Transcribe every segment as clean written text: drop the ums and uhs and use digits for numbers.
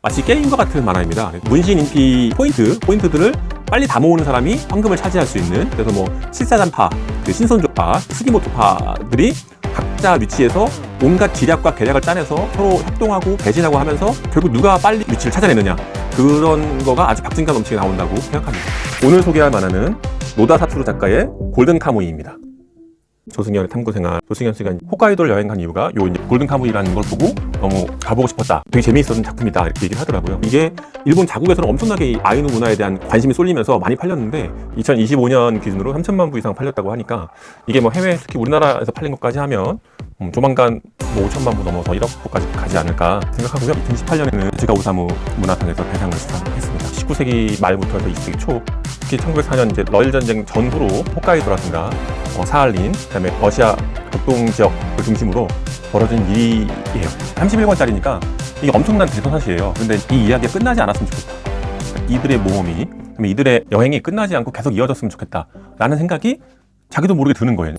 마치 게임과 같은 만화입니다. 문신 인기 포인트들을 빨리 다 모으는 사람이 황금을 차지할 수 있는, 그래서 뭐 실사단파, 그 신선조파, 스기모토파들이 각자 위치에서 온갖 지략과 계략을 짜내서 서로 협동하고 배신하고 하면서 결국 누가 빨리 위치를 찾아내느냐, 그런 거가 아주 박진감 넘치게 나온다고 생각합니다. 오늘 소개할 만화는 노다 사투루 작가의 골든 카무이입니다. 조승연의 탐구생활, 조승연 씨가 홋카이도를 여행 간 이유가 요 이제 골든 카무이라는 걸 보고 너무 가보고 싶었다, 되게 재미있었던 작품이다, 이렇게 얘기를 하더라고요. 이게 일본 자국에서는 엄청나게 아이누 문화에 대한 관심이 쏠리면서 많이 팔렸는데 2025년 기준으로 3천만 부 이상 팔렸다고 하니까 이게 뭐 해외, 특히 우리나라에서 팔린 것까지 하면 조만간 뭐 5천만 부 넘어서 1억 부까지 가지 않을까 생각하고요. 2018년에는 지가 오사무 문화상에서 대상을 수상했습니다. 19세기 말부터 해서 20세기 초, 특히 1904년 이제 러일 전쟁 전후로 홋카이도라든가 사할린, 그다음에 러시아 극동 지역을 중심으로 벌어진 일이에요. 31권짜리니까 이게 엄청난 대서사시예요. 근데 이 이야기가 끝나지 않았으면 좋겠다. 이들의 모험이, 이들의 여행이 끝나지 않고 계속 이어졌으면 좋겠다 라는 생각이 자기도 모르게 드는 거예요.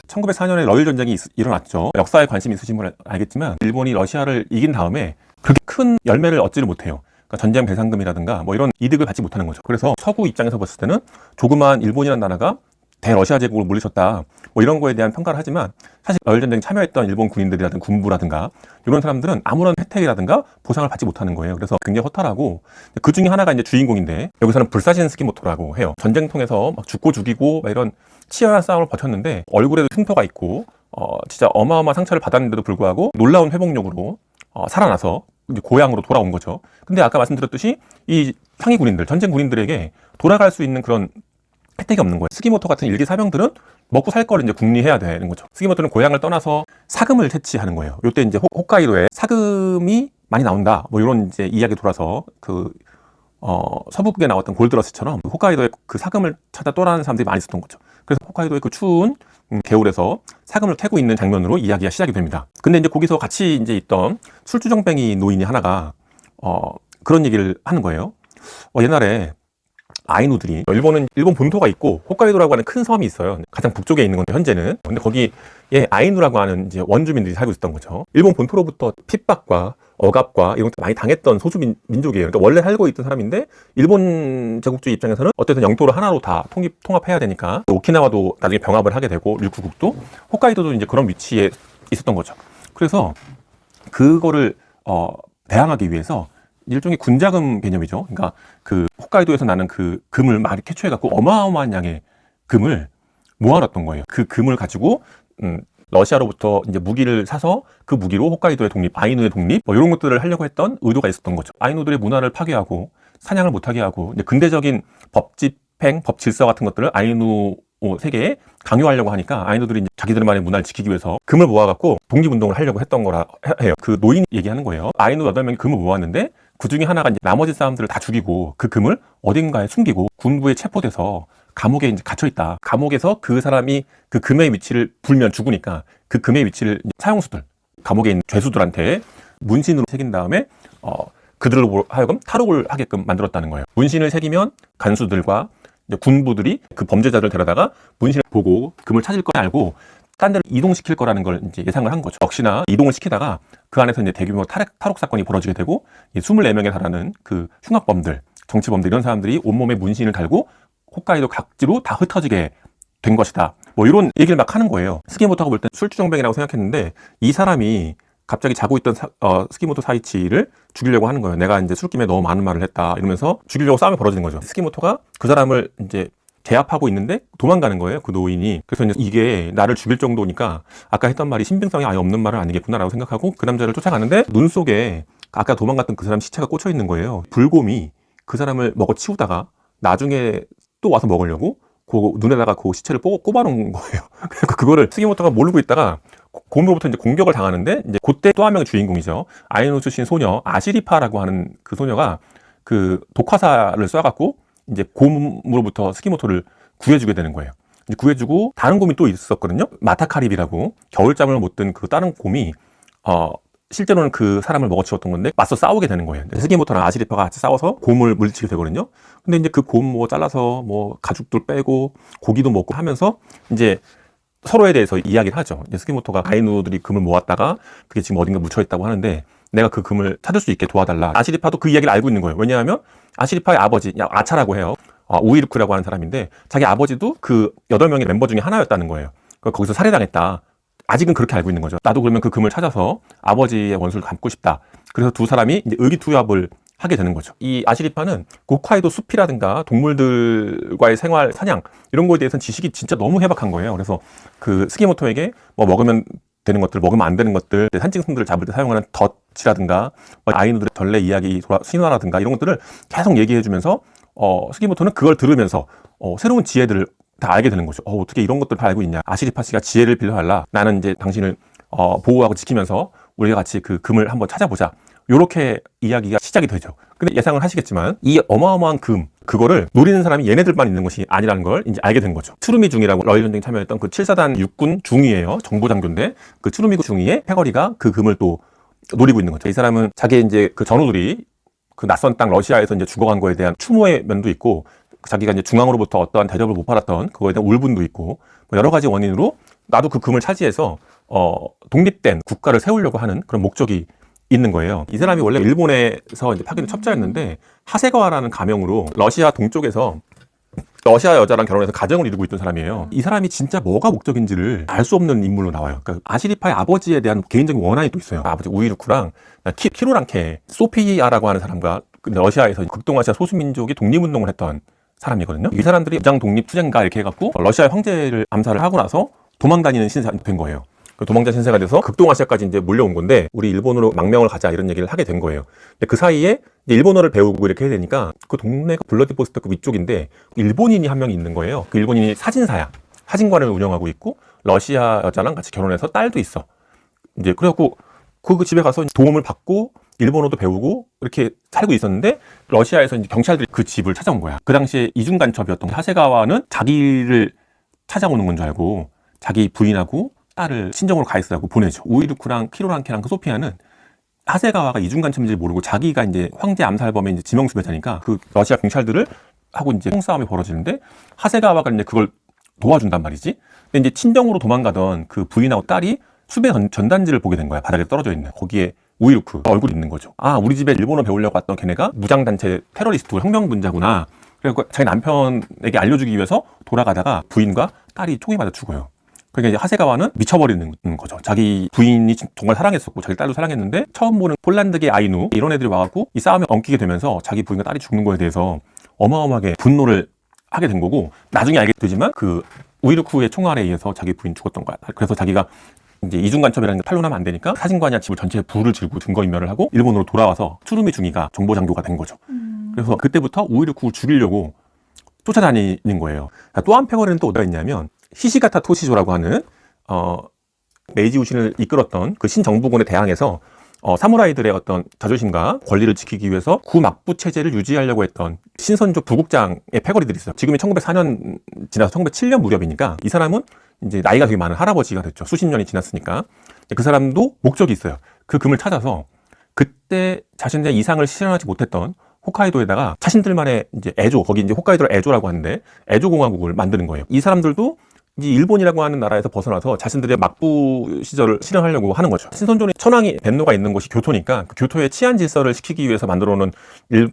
1904년에 러일 전쟁이 일어났죠. 역사에 관심이 있으신 분은 알겠지만 일본이 러시아를 이긴 다음에 그렇게 큰 열매를 얻지를 못해요. 그러니까 전쟁 배상금이라든가 뭐 이런 이득을 받지 못하는 거죠. 그래서 서구 입장에서 봤을 때는 조그만 일본이라는 나라가 대러시아 제국을 물리쳤다, 뭐 이런 거에 대한 평가를 하지만 사실 러일 전쟁에 참여했던 일본 군인들이라든가 군부라든가 이런 사람들은 아무런 혜택이라든가 보상을 받지 못하는 거예요. 그래서 굉장히 허탈하고, 그 중에 하나가 이제 주인공인데 여기서는 불사신 스기모토라고 해요. 전쟁통에서 막 죽고 죽이고 막 이런 치열한 싸움을 버텼는데 얼굴에도 흉터가 있고 진짜 어마어마한 상처를 받았는데도 불구하고 놀라운 회복력으로 살아나서 이제 고향으로 돌아온 거죠. 근데 아까 말씀드렸듯이 이 상위 군인들, 전쟁 군인들에게 돌아갈 수 있는 그런 혜택이 없는 거예요. 스기모토 같은 일기 사병들은 먹고 살 거를 이제 궁리해야 되는 거죠. 스기모토는 고향을 떠나서 사금을 채취하는 거예요. 요때 이제 홋카이도에 사금이 많이 나온다, 뭐 이런 이제 이야기 돌아서 서부북에 나왔던 골드러시처럼 홋카이도에 그 사금을 찾아 떠나는 사람들이 많이 있었던 거죠. 그래서 홋카이도의 그 추운 겨울에서 사금을 캐고 있는 장면으로 이야기가 시작이 됩니다. 근데 이제 거기서 같이 이제 있던 술주정뱅이 노인이 하나가 그런 얘기를 하는 거예요. 옛날에 아이누들이, 일본은 일본 본토가 있고 홋카이도라고 하는 큰 섬이 있어요. 가장 북쪽에 있는 건데 현재는. 근데 거기에 아이누라고 하는 이제 원주민들이 살고 있었던 거죠. 일본 본토로부터 핍박과 억압과 이런 것도 많이 당했던 소수 민족이에요. 그러니까 원래 살고 있던 사람인데 일본 제국주의 입장에서는 어쨌든 영토를 하나로 다 통합해야 되니까 오키나와도 나중에 병합을 하게 되고 류쿠국도, 홋카이도도 이제 그런 위치에 있었던 거죠. 그래서 그거를 대항하기 위해서 일종의 군자금 개념이죠. 그러니까 그 홋카이도에서 나는 그 금을 많이 캐초해갖고 어마어마한 양의 금을 모아놨던 거예요. 그 금을 가지고 러시아로부터 이제 무기를 사서 그 무기로 홋카이도의 독립, 아이누의 독립, 뭐 이런 것들을 하려고 했던 의도가 있었던 거죠. 아이누들의 문화를 파괴하고 사냥을 못하게 하고 이제 근대적인 법 집행, 법 질서 같은 것들을 아이누 세계에 강요하려고 하니까 아이누들이 이제 자기들만의 문화를 지키기 위해서 금을 모아갖고 독립운동을 하려고 했던 거라 해요. 그 노인이 얘기하는 거예요. 아이누 8명이 금을 모았는데 그 중에 하나가 이제 나머지 사람들을 다 죽이고 그 금을 어딘가에 숨기고 군부에 체포돼서 감옥에 이제 갇혀있다. 감옥에서 그 사람이 그 금의 위치를 불면 죽으니까 그 금의 위치를 사형수들, 감옥에 있는 죄수들한테 문신으로 새긴 다음에 그들로 하여금 탈옥을 하게끔 만들었다는 거예요. 문신을 새기면 간수들과 이제 군부들이 그 범죄자들 데려다가 문신을 보고 금을 찾을 걸 알고 딴 데로 이동시킬 거라는 걸 이제 예상을 한 거죠. 역시나 이동을 시키다가 그 안에서 이제 대규모 탈옥 사건이 벌어지게 되고 24명에 달하는 그 흉악범들, 정치범들 이런 사람들이 온몸에 문신을 달고 홋카이도 각지로 다 흩어지게 된 것이다. 뭐 이런 얘기를 막 하는 거예요. 스기모토가 볼 땐 술주정뱅이라고 생각했는데 이 사람이 갑자기 자고 있던 스기모토 사이치를 죽이려고 하는 거예요. 내가 이제 술김에 너무 많은 말을 했다 이러면서 죽이려고 싸움이 벌어지는 거죠. 스기모토가 그 사람을 이제 제압하고 있는데 도망가는 거예요, 그 노인이. 그래서 이제 이게 나를 죽일 정도니까 아까 했던 말이 신빙성이 아예 없는 말은 아니겠구나라고 생각하고 그 남자를 쫓아가는데 눈 속에 아까 도망갔던 그 사람 시체가 꽂혀 있는 거예요. 불곰이 그 사람을 먹어 치우다가 나중에 또 와서 먹으려고 그 눈에다가 그 시체를 꼽아놓은 거예요. 그래서 그거를 스기모토가 모르고 있다가 곰으로부터 이제 공격을 당하는데 이제 그때 또 한 명의 주인공이죠. 아이누 출신 소녀 아시리파라고 하는 그 소녀가 그 독화살을 쏴갖고 이제 곰으로부터 스기모토를 구해주게 되는 거예요. 이제 구해주고 다른 곰이 또 있었거든요. 마타카립이라고 겨울잠을 못 든 그 다른 곰이 실제로는 그 사람을 먹어치웠던 건데 맞서 싸우게 되는 거예요. 스기모토랑 아시리파가 같이 싸워서 곰을 물리치게 되거든요. 근데 이제 그 곰 뭐 잘라서 뭐 가죽들 빼고 고기도 먹고 하면서 이제 서로에 대해서 이야기를 하죠. 이제 스기모토가 아이누들이 금을 모았다가 그게 지금 어딘가 묻혀 있다고 하는데 내가 그 금을 찾을 수 있게 도와달라. 아시리파도 그 이야기를 알고 있는 거예요. 왜냐하면 아시리파의 아버지, 아차라고 해요. 우이르크라고 하는 사람인데 자기 아버지도 그 8명의 멤버 중에 하나였다는 거예요. 거기서 살해당했다. 아직은 그렇게 알고 있는 거죠. 나도 그러면 그 금을 찾아서 아버지의 원수를 갚고 싶다. 그래서 두 사람이 이제 의기투합을 하게 되는 거죠. 이 아시리파는 홋카이도 숲이라든가 동물들과의 생활, 사냥 이런 거에 대해서는 지식이 진짜 너무 해박한 거예요. 그래서 그 스기모토에게 뭐 먹으면 되는 것들, 먹으면 안 되는 것들, 산짐승들을 잡을 때 사용하는 덫이라든가 아이누들의 전래 이야기, 신화라든가 이런 것들을 계속 얘기해주면서 스기모토는 그걸 들으면서 새로운 지혜들을 다 알게 되는 거죠. 어떻게 이런 것들을 다 알고 있냐. 아시리파 씨가 지혜를 빌려달라. 나는 이제 당신을 보호하고 지키면서 우리가 같이 그 금을 한번 찾아보자. 요렇게 이야기가 시작이 되죠. 근데 예상을 하시겠지만 이 어마어마한 금, 그거를 노리는 사람이 얘네들만 있는 것이 아니라는 걸 이제 알게 된 거죠. 추루미 중위라고 러일 전쟁에 참여했던 그 7사단 육군 중위예요. 정보장교인데 그 추루미 중위의 패거리가 그 금을 또 노리고 있는 거죠. 이 사람은 자기 이제 그 전우들이 그 낯선 땅 러시아에서 이제 죽어간 거에 대한 추모의 면도 있고 자기가 이제 중앙으로부터 어떠한 대접을 못 받았던 그거에 대한 울분도 있고 뭐 여러 가지 원인으로 나도 그 금을 차지해서 독립된 국가를 세우려고 하는 그런 목적이 있는 거예요. 이 사람이 원래 일본에서 이제 파견 첩자였는데 하세가와라는 가명으로 러시아 동쪽에서 러시아 여자랑 결혼해서 가정을 이루고 있던 사람이에요. 이 사람이 진짜 뭐가 목적인지를 알 수 없는 인물로 나와요. 그러니까 아시리파의 아버지에 대한 개인적인 원한이 또 있어요. 아버지 우이루크랑 키로랑케, 소피아라고 하는 사람과 러시아에서 극동아시아 소수민족이 독립운동을 했던 사람이거든요. 이 사람들이 무장 독립 투쟁가 이렇게 해갖고 러시아 황제를 암살을 하고 나서 도망다니는 신세가 된 거예요. 도망자 신세가 돼서 극동아시아까지 이제 몰려온 건데 우리 일본으로 망명을 가자 이런 얘기를 하게 된 거예요. 근데 그 사이에 이제 일본어를 배우고 이렇게 해야 되니까 그 동네가 블러디보스토크 위쪽인데 일본인이 한 명이 있는 거예요. 그 일본인이 사진사야. 사진관을 운영하고 있고 러시아 여자랑 같이 결혼해서 딸도 있어. 이제 그래갖고 그 집에 가서 도움을 받고 일본어도 배우고 이렇게 살고 있었는데 러시아에서 이제 경찰들이 그 집을 찾아온 거야. 그 당시에 이중 간첩이었던 하세가와는 자기를 찾아오는 건 줄 알고 자기 부인하고 딸을 친정으로 가 있으라고 보내죠. 우이루크랑 키로랑케랑 그 소피아는 하세가와가 이중 간첩인지 모르고 자기가 이제 황제 암살범의 이제 지명수배자니까 그 러시아 경찰들을 하고 이제 총싸움이 벌어지는데 하세가와가 이제 그걸 도와준단 말이지. 근데 이제 친정으로 도망가던 그 부인하고 딸이 수배 전단지를 보게 된 거야. 바닥에 떨어져 있는. 거기에 우이루크 얼굴이 있는 거죠. 아, 우리 집에 일본어 배우려고 왔던 걔네가 무장단체 테러리스트 혁명분자구나. 그래서 자기 남편에게 알려주기 위해서 돌아가다가 부인과 딸이 총에 맞아 죽어요. 그러니까 이제 하세가와는 미쳐버리는 거죠. 자기 부인이 정말 사랑했었고 자기 딸도 사랑했는데 처음 보는 폴란드계 아이누 이런 애들이 와갖고 이 싸움에 엉키게 되면서 자기 부인과 딸이 죽는 거에 대해서 어마어마하게 분노를 하게 된 거고 나중에 알게 되지만 그 우이루크의 총알에 의해서 자기 부인 죽었던 거야. 그래서 자기가 이제 이중간첩이라는 게 탄로나면 안 되니까 사진관이나 집을 전체에 불을 지르고 증거인멸을 하고 일본으로 돌아와서 추루미 중위가 정보장교가 된 거죠. 그래서 그때부터 우이루크를 죽이려고 쫓아다니는 거예요. 또 한 패거리는 또 어디가 있냐면 히시가타 토시조라고 하는 메이지 유신을 이끌었던 그 신정부군에 대항해서 사무라이들의 어떤 자존심과 권리를 지키기 위해서 구막부 체제를 유지하려고 했던 신선조 부국장의 패거리들이 있어요. 지금이 1904년 지나서 1907년 무렵이니까 이 사람은 이제 나이가 되게 많은 할아버지가 됐죠. 수십 년이 지났으니까. 그 사람도 목적이 있어요. 그 금을 찾아서 그때 자신의 이상을 실현하지 못했던 홋카이도에다가 자신들만의 이제 애조, 거기 이제 홋카이도를 애조라고 하는데 애조 공화국을 만드는 거예요. 이 사람들도 이제 일본이라고 하는 나라에서 벗어나서 자신들의 막부 시절을 실현하려고 하는 거죠. 신선조는 천황이 벤노가 있는 곳이 교토니까 그 교토의 치안 질서를 시키기 위해서 만들어 놓은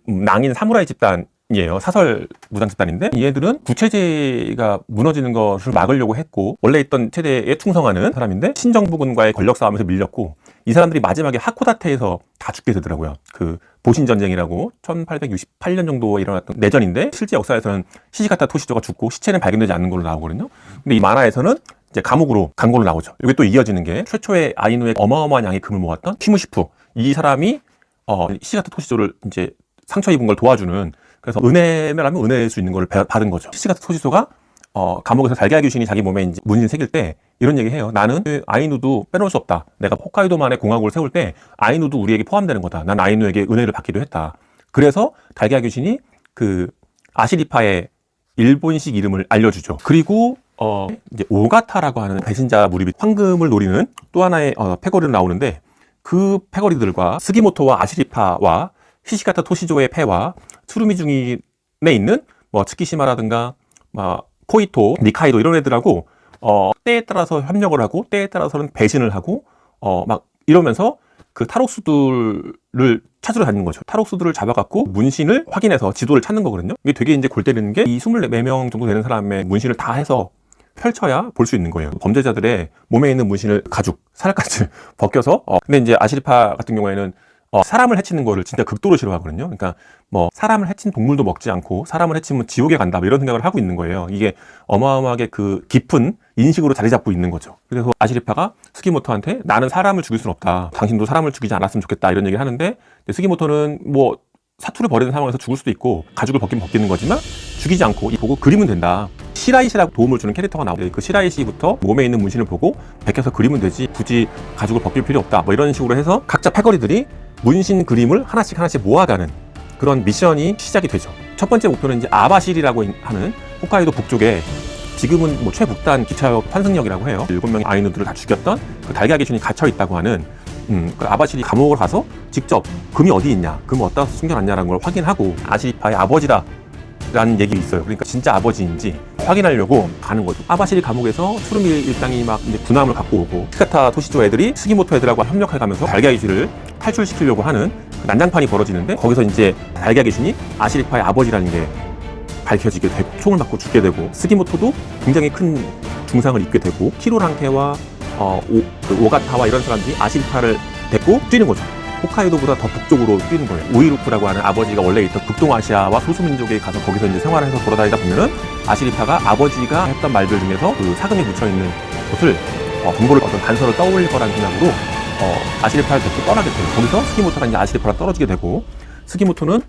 낭인 사무라이 집단이에요. 사설 무장 집단인데 얘들은 구체제가 무너지는 것을 막으려고 했고 원래 있던 체제에 충성하는 사람인데 신정부군과의 권력 싸움에서 밀렸고 이 사람들이 마지막에 하코다테에서 다 죽게 되더라고요. 그 보신 전쟁이라고 1868년 정도에 일어났던 내전인데 실제 역사에서는 히시가타 토시조가 죽고 시체는 발견되지 않는 걸로 나오거든요. 근데 이 만화에서는 이제 감옥으로 간 걸로 나오죠. 이게 또 이어지는 게 최초의 아이누의 어마어마한 양의 금을 모았던 키무시프 이 사람이 히시가타 토시조를 이제 상처 입은 걸 도와주는 그래서 은혜를 하면 은혜일 수 있는 걸 받은 거죠. 히시가타 토시조가 감옥에서 달걀 귀신이 자기 몸에 이제 문신 새길 때 이런 얘기 해요. 나는 아이누도 빼놓을 수 없다. 내가 홋카이도만의 공화국을 세울 때 아이누도 우리에게 포함되는 거다. 난 아이누에게 은혜를 받기도 했다. 그래서 달걀 귀신이 그 아시리파의 일본식 이름을 알려주죠. 그리고 이제 오가타라고 하는 배신자 무리비 황금을 노리는 또 하나의 패거리로 나오는데 그 패거리들과 스기모토와 아시리파와 히시가타 토시조의 패와 추루미 중인에 있는 뭐 츠키시마라든가 코이토, 니카이도 이런 애들하고 때에 따라서 협력을 하고 때에 따라서는 배신을 하고 막 이러면서 그 탈옥수들을 찾으러 다니는 거죠. 탈옥수들을 잡아갖고 문신을 확인해서 지도를 찾는 거거든요. 이게 되게 이제 골 때리는 게 이 24명 정도 되는 사람의 문신을 다 해서 펼쳐야 볼 수 있는 거예요. 범죄자들의 몸에 있는 문신을 가죽, 살까지 벗겨서 근데 이제 아시리파 같은 경우에는 사람을 해치는 거를 진짜 극도로 싫어하거든요. 그러니까 뭐 사람을 해친 동물도 먹지 않고 사람을 해치면 지옥에 간다 뭐 이런 생각을 하고 있는 거예요. 이게 어마어마하게 그 깊은 인식으로 자리 잡고 있는 거죠. 그래서 아시리파가 스기모토한테 나는 사람을 죽일 수는 없다. 당신도 사람을 죽이지 않았으면 좋겠다 이런 얘기를 하는데 스기모토는 뭐 사투를 벌이는 상황에서 죽을 수도 있고 가죽을 벗기면 벗기는 거지만 죽이지 않고 보고 그리면 된다. 시라이시라고 도움을 주는 캐릭터가 나오고 그 시라이시부터 몸에 있는 문신을 보고 벗겨서 그리면 되지 굳이 가죽을 벗길 필요 없다. 뭐 이런 식으로 해서 각자 패거리들이 문신 그림을 하나씩 모아가는 그런 미션이 시작이 되죠. 첫 번째 목표는 이제 아바실이라고 하는 홋카이도 북쪽에 지금은 뭐 최북단 기차역 환승역이라고 해요. 7명의 아이누들을 다 죽였던 그 달걀 귀신이 갇혀 있다고 하는 그 아바실이 감옥을 가서 직접 금이 어디 있냐, 금 어디다 숨겨놨냐라는 걸 확인하고 아시리파의 아버지다 라는 얘기 있어요. 그러니까 진짜 아버지인지 확인하려고 가는 거죠. 아바시리 감옥에서 츠루미 일당이 막 이제 군함을 갖고 오고 히카타 토시조 애들이 스기모토 애들하고 협력해가면서 달걀 귀신을 탈출시키려고 하는 난장판이 벌어지는데 거기서 이제 달걀 귀신이 아시리파의 아버지라는 게 밝혀지게 되고 총을 맞고 죽게 되고 스기모토도 굉장히 큰 중상을 입게 되고 키로랑케와 오가타와 이런 사람들이 아시리파를 데리고 뛰는 거죠. 홋카이도보다 더 북쪽으로 뛰는 거예요. 오이루쿠라고 하는 아버지가 원래 있던 북동아시아와 소수민족에 가서 거기서 이제 생활을 해서 돌아다니다 보면은 아시리파가 아버지가 했던 말들 중에서 그 사금이 묻혀있는 곳을 정보를 어떤 단서를 떠올릴 거라는 생각으로 아시리파를 데리고 떠나게 돼요. 거기서 스기모토가 이제 아시리파랑 떨어지게 되고 스기모토는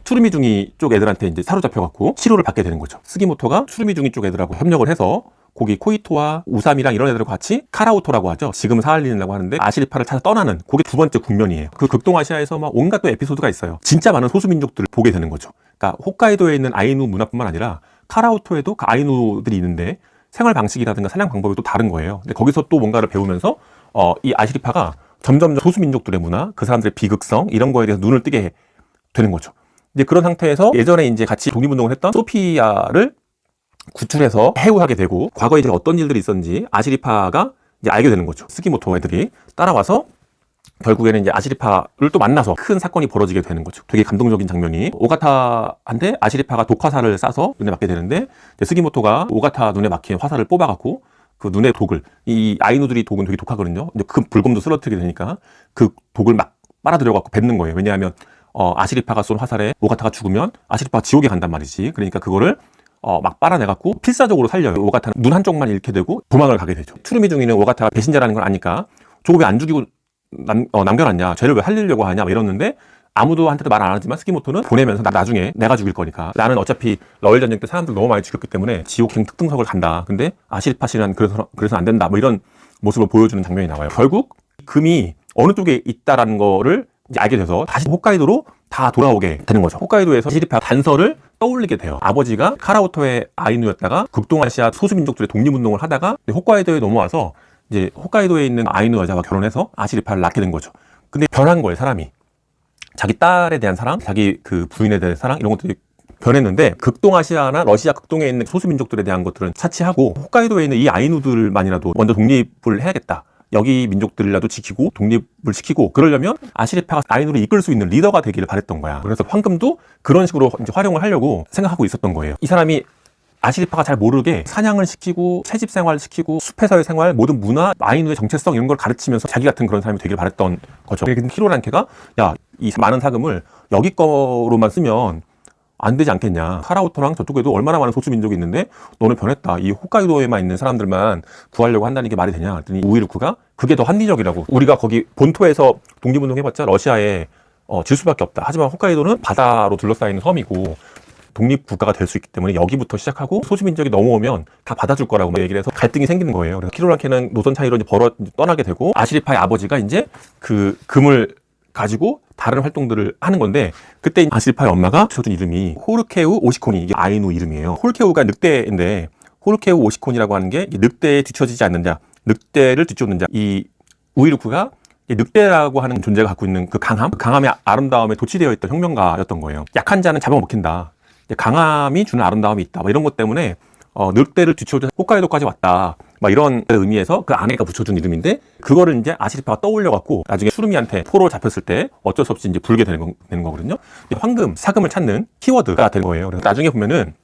츠루미중이 쪽 애들한테 이제 사로잡혀갖고 치료를 받게 되는 거죠. 스기모토가 츠루미중이 쪽 애들하고 협력을 해서 거기 코이토와 우삼이랑 이런 애들과 같이 카라오토라고 하죠. 지금은 사할린이라고 하는데 아시리파를 찾아 떠나는 그게 두 번째 국면이에요. 그 극동아시아에서 막 온갖 또 에피소드가 있어요. 진짜 많은 소수민족들을 보게 되는 거죠. 그러니까 홋카이도에 있는 아이누 문화뿐만 아니라 카라오토에도 그 아이누들이 있는데 생활 방식이라든가 사냥 방법이 또 다른 거예요. 근데 거기서 또 뭔가를 배우면서 이 아시리파가 점점 소수민족들의 문화, 그 사람들의 비극성 이런 거에 대해서 눈을 뜨게 되는 거죠. 이제 그런 상태에서 예전에 이제 같이 독립운동을 했던 소피아를 구출해서 해고하게 되고 과거에 이제 어떤 일들이 있었는지 아시리파가 이제 알게 되는 거죠. 스기모토 애들이 따라와서 결국에는 이제 아시리파를 또 만나서 큰 사건이 벌어지게 되는 거죠. 되게 감동적인 장면이 오가타한테 아시리파가 독화살을 쏴서 눈에 맞게 되는데 스기모토가 오가타 눈에 막힌 화살을 뽑아갖고 그 눈의 독을 이 아이누들이 독은 되게 독하거든요. 근데 그 불곰도 쓰러뜨리게 되니까 그 독을 막 빨아들여갖고 뱉는 거예요. 왜냐하면 아시리파가 쏜 화살에 오가타가 죽으면 아시리파가 지옥에 간단 말이지. 그러니까 그거를 막 빨아내갖고 필사적으로 살려요. 오가타는 눈 한쪽만 잃게 되고 도망을 가게 되죠. 츠루미중이는 오가타가 배신자라는 걸 아니까 저거 왜 안 죽이고 남겨놨냐, 죄를 왜 살리려고 하냐 막 이러는데 아무도 한테도 말 안 하지만 스기모토는 보내면서 나중에 내가 죽일 거니까 나는 어차피 러일 전쟁 때 사람들 너무 많이 죽였기 때문에 지옥행 특등석을 간다. 근데 아시리파씨는 그래서 안 된다. 뭐 이런 모습을 보여주는 장면이 나와요. 결국 금이 어느 쪽에 있다라는 거를 이제 알게 돼서 다시 홋카이도로 다 돌아오게 되는 거죠. 홋카이도에서 아시리파 단서를 떠올리게 돼요. 아버지가 카라오토의 아이누였다가 극동아시아 소수민족들의 독립운동을 하다가 홋카이도에 넘어와서 이제 홋카이도에 있는 아이누 여자와 결혼해서 아시리파를 낳게 된 거죠. 근데 변한 거예요, 사람이. 자기 딸에 대한 사랑, 자기 그 부인에 대한 사랑 이런 것들이 변했는데 극동아시아나 러시아 극동에 있는 소수민족들에 대한 것들은 차치하고 홋카이도에 있는 이 아이누들만이라도 먼저 독립을 해야겠다. 여기 민족들이라도 지키고 독립을 시키고 그러려면 아시리파가 아이누를 이끌 수 있는 리더가 되기를 바랬던 거야. 그래서 황금도 그런 식으로 이제 활용을 하려고 생각하고 있었던 거예요. 이 사람이 아시리파가 잘 모르게 사냥을 시키고 채집 생활을 시키고 숲에서의 생활, 모든 문화, 아이누의 정체성 이런 걸 가르치면서 자기 같은 그런 사람이 되길 바랬던 거죠. 근데 히로란케가 야, 이 많은 사금을 여기 거로만 쓰면 안 되지 않겠냐. 카라오토랑 저쪽에도 얼마나 많은 소수민족이 있는데 너는 변했다. 이 홋카이도에만 있는 사람들만 구하려고 한다는 게 말이 되냐. 그랬더니 우이루쿠가 그게 더 합리적이라고. 우리가 거기 본토에서 독립운동 해봤자 러시아에 질 수밖에 없다. 하지만 홋카이도는 바다로 둘러싸이는 섬이고 독립국가가 될 수 있기 때문에 여기부터 시작하고 소수민족이 넘어오면 다 받아줄 거라고 얘기를 해서 갈등이 생기는 거예요. 그래서 키로란케는 노선 차이로 이제 떠나게 되고 아시리파의 아버지가 이제 그 금을 가지고 다른 활동들을 하는 건데 그때 아시리파의 엄마가 붙여준 이름이 호르케우 오시콘이 이게 아이누 이름이에요. 호르케우가 늑대인데 호르케우 오시콘이라고 하는 게 늑대에 뒤처지지 않는 자, 늑대를 뒤쫓는 자. 이 우이루쿠가 늑대라고 하는 존재가 갖고 있는 그 강함의 아름다움에 도취되어 있던 혁명가였던 거예요. 약한 자는 잡아먹힌다. 강함이 주는 아름다움이 있다. 뭐 이런 것 때문에 늑대를 뒤쳐도 홋카이도까지 왔다. 막 이런 의미에서 그 아내가 붙여준 이름인데 그거를 이제 아시리파가 떠올려갖고 나중에 추루미한테 포로 잡혔을 때 어쩔 수 없이 이제 불게 되는 거거든요. 황금, 사금을 찾는 키워드가 된 거예요. 그래서 나중에 보면은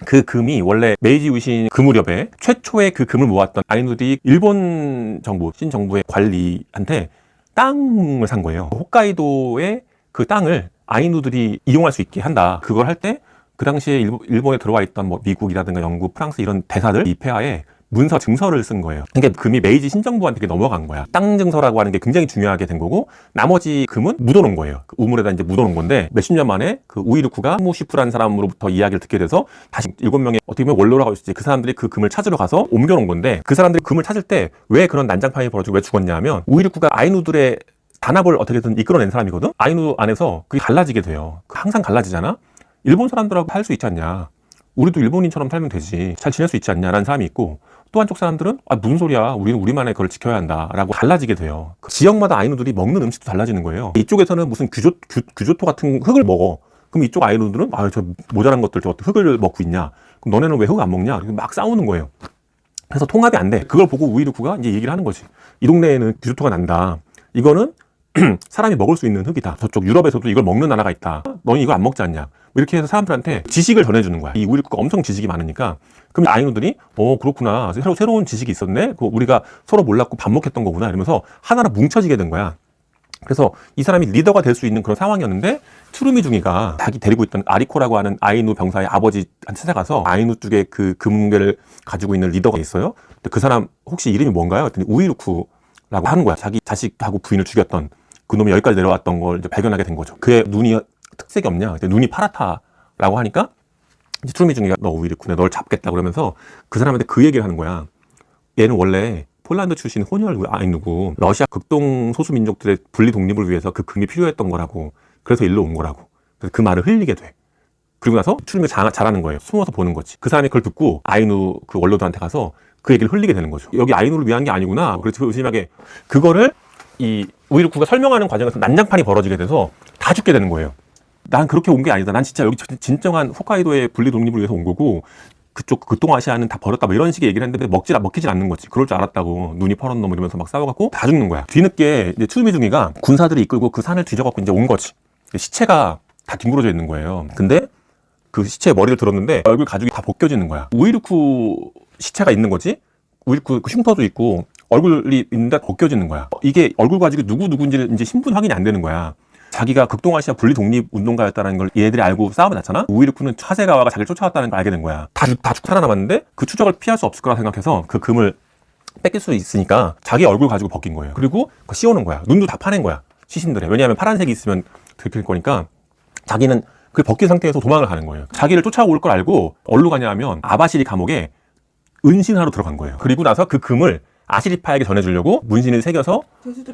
그 금이 원래 메이지 유신 그 무렵에 최초의 그 금을 모았던 아이누들이 일본 정부, 신정부의 관리한테 땅을 산 거예요. 홋카이도의 그 땅을 아이누들이 이용할 수 있게 한다. 그걸 할 때 그 당시에 일본에 들어와 있던 뭐 미국이라든가 영국, 프랑스 이런 대사들 이 폐하에 문서 증서를 쓴 거예요. 그러니까 금이 메이지 신정부한테 넘어간 거야. 땅 증서라고 하는 게 굉장히 중요하게 된 거고 나머지 금은 묻어놓은 거예요. 그 우물에다 이제 묻어놓은 건데 몇십 년 만에 그 우이르쿠가 무시프라는 사람으로부터 이야기를 듣게 돼서 다시 7명의 어떻게 보면 원로라고 할 수 있지. 그 사람들이 그 금을 찾으러 가서 옮겨놓은 건데 그 사람들이 금을 찾을 때 왜 그런 난장판이 벌어지고 왜 죽었냐 하면 우이르쿠가 아이누들의 단합을 어떻게든 이끌어낸 사람이거든. 아이누 안에서 그게 갈라지게 돼요. 항상 갈라지잖아. 일본 사람들하고 할 수 있지 않냐. 우리도 일본인처럼 살면 되지. 잘 지낼 수 있지 않냐라는 사람이 있고 또 한쪽 사람들은 무슨 소리야. 우리는 우리만의 그걸 지켜야 한다라고 갈라지게 돼요. 그 지역마다 아이누들이 먹는 음식도 달라지는 거예요. 이쪽에서는 무슨 규조토 같은 흙을 먹어. 그럼 이쪽 아이누들은 저 모자란 것들 저 흙을 먹고 있냐. 그럼 너네는 왜 흙 안 먹냐. 막 싸우는 거예요. 그래서 통합이 안 돼. 그걸 보고 우이르쿠가 이제 얘기를 하는 거지. 이 동네에는 규조토가 난다. 이거는 사람이 먹을 수 있는 흙이다. 저쪽 유럽에서도 이걸 먹는 나라가 있다. 너는 이거 안 먹지 않냐. 이렇게 해서 사람들한테 지식을 전해주는 거야. 이 우이르쿠가 엄청 지식이 많으니까. 그럼 아이누들이 그렇구나. 새로운 지식이 있었네. 우리가 서로 몰랐고 반목했던 거구나. 이러면서 하나로 뭉쳐지게 된 거야. 그래서 이 사람이 리더가 될 수 있는 그런 상황이었는데 추루미 중이가 자기 데리고 있던 아리코라고 하는 아이누 병사의 아버지한테 찾아가서 아이누 쪽에 그 금괴를 가지고 있는 리더가 있어요. 근데 그 사람 혹시 이름이 뭔가요? 했더니 우이르쿠라고 하는 거야. 자기 자식하고 부인을 죽였던 그 놈이 여기까지 내려왔던 걸 이제 발견하게 된 거죠. 그의 눈이 특색이 없냐? 눈이 파랗다라고 하니까 이제 추루미 중이가 너 우이르쿠네 널 잡겠다 그러면서 그 사람한테 그 얘기를 하는 거야. 얘는 원래 폴란드 출신 혼혈 아이누고 러시아 극동 소수 민족들의 분리 독립을 위해서 그 금이 필요했던 거라고. 그래서 일로 온 거라고. 그래서 그 말을 흘리게 돼. 그리고 나서 추루미가 잘하는 거예요. 숨어서 보는 거지. 그 사람이 그걸 듣고 아이누 그 원로들한테 가서 그 얘기를 흘리게 되는 거죠. 여기 아이누를 위한 게 아니구나. 그래서 의심하게 그거를 이 우이르쿠가 설명하는 과정에서 난장판이 벌어지게 돼서 다 죽게 되는 거예요. 난 그렇게 온 게 아니다. 난 진짜 여기 진정한 홋카이도의 분리 독립을 위해서 온 거고 그쪽 극동아시아는 다 버렸다 뭐 이런 식의 얘기를 했는데 먹히질 않는 거지. 그럴 줄 알았다고. 눈이 파란 놈 이러면서 막 싸워갖고 다 죽는 거야. 뒤늦게 이제 추루미 중이가 군사들이 이끌고 그 산을 뒤져갖고 이제 온 거지. 시체가 다 뒹굴어져 있는 거예요. 근데 그 시체에 머리를 들었는데 얼굴 가죽이 다 벗겨지는 거야. 우이르쿠 시체가 있는 거지. 우이르쿠 그 흉터도 있고 얼굴이 있는데 벗겨지는 거야. 이게 얼굴 가죽이 누구인지 이제 신분 확인이 안 되는 거야. 자기가 극동아시아 분리 독립 운동가였다는 걸 얘들이 알고 싸움을 났잖아. 우이르쿠는 차세가와가 자기를 쫓아왔다는 걸 알게 된 거야. 다 죽고 살아남았는데 그 추적을 피할 수 없을 거라 생각해서 그 금을 뺏길 수 있으니까 자기 얼굴 가지고 벗긴 거예요. 그리고 그거 씌워놓은 거야. 눈도 다 파낸 거야. 시신들에. 왜냐하면 파란색이 있으면 들킬 거니까 자기는 그 벗긴 상태에서 도망을 가는 거예요. 자기를 쫓아올 걸 알고 어디로 가냐 하면 아바시리 감옥에 은신하러 들어간 거예요. 그리고 나서 그 금을 아시리파에게 전해주려고 문신을 새겨서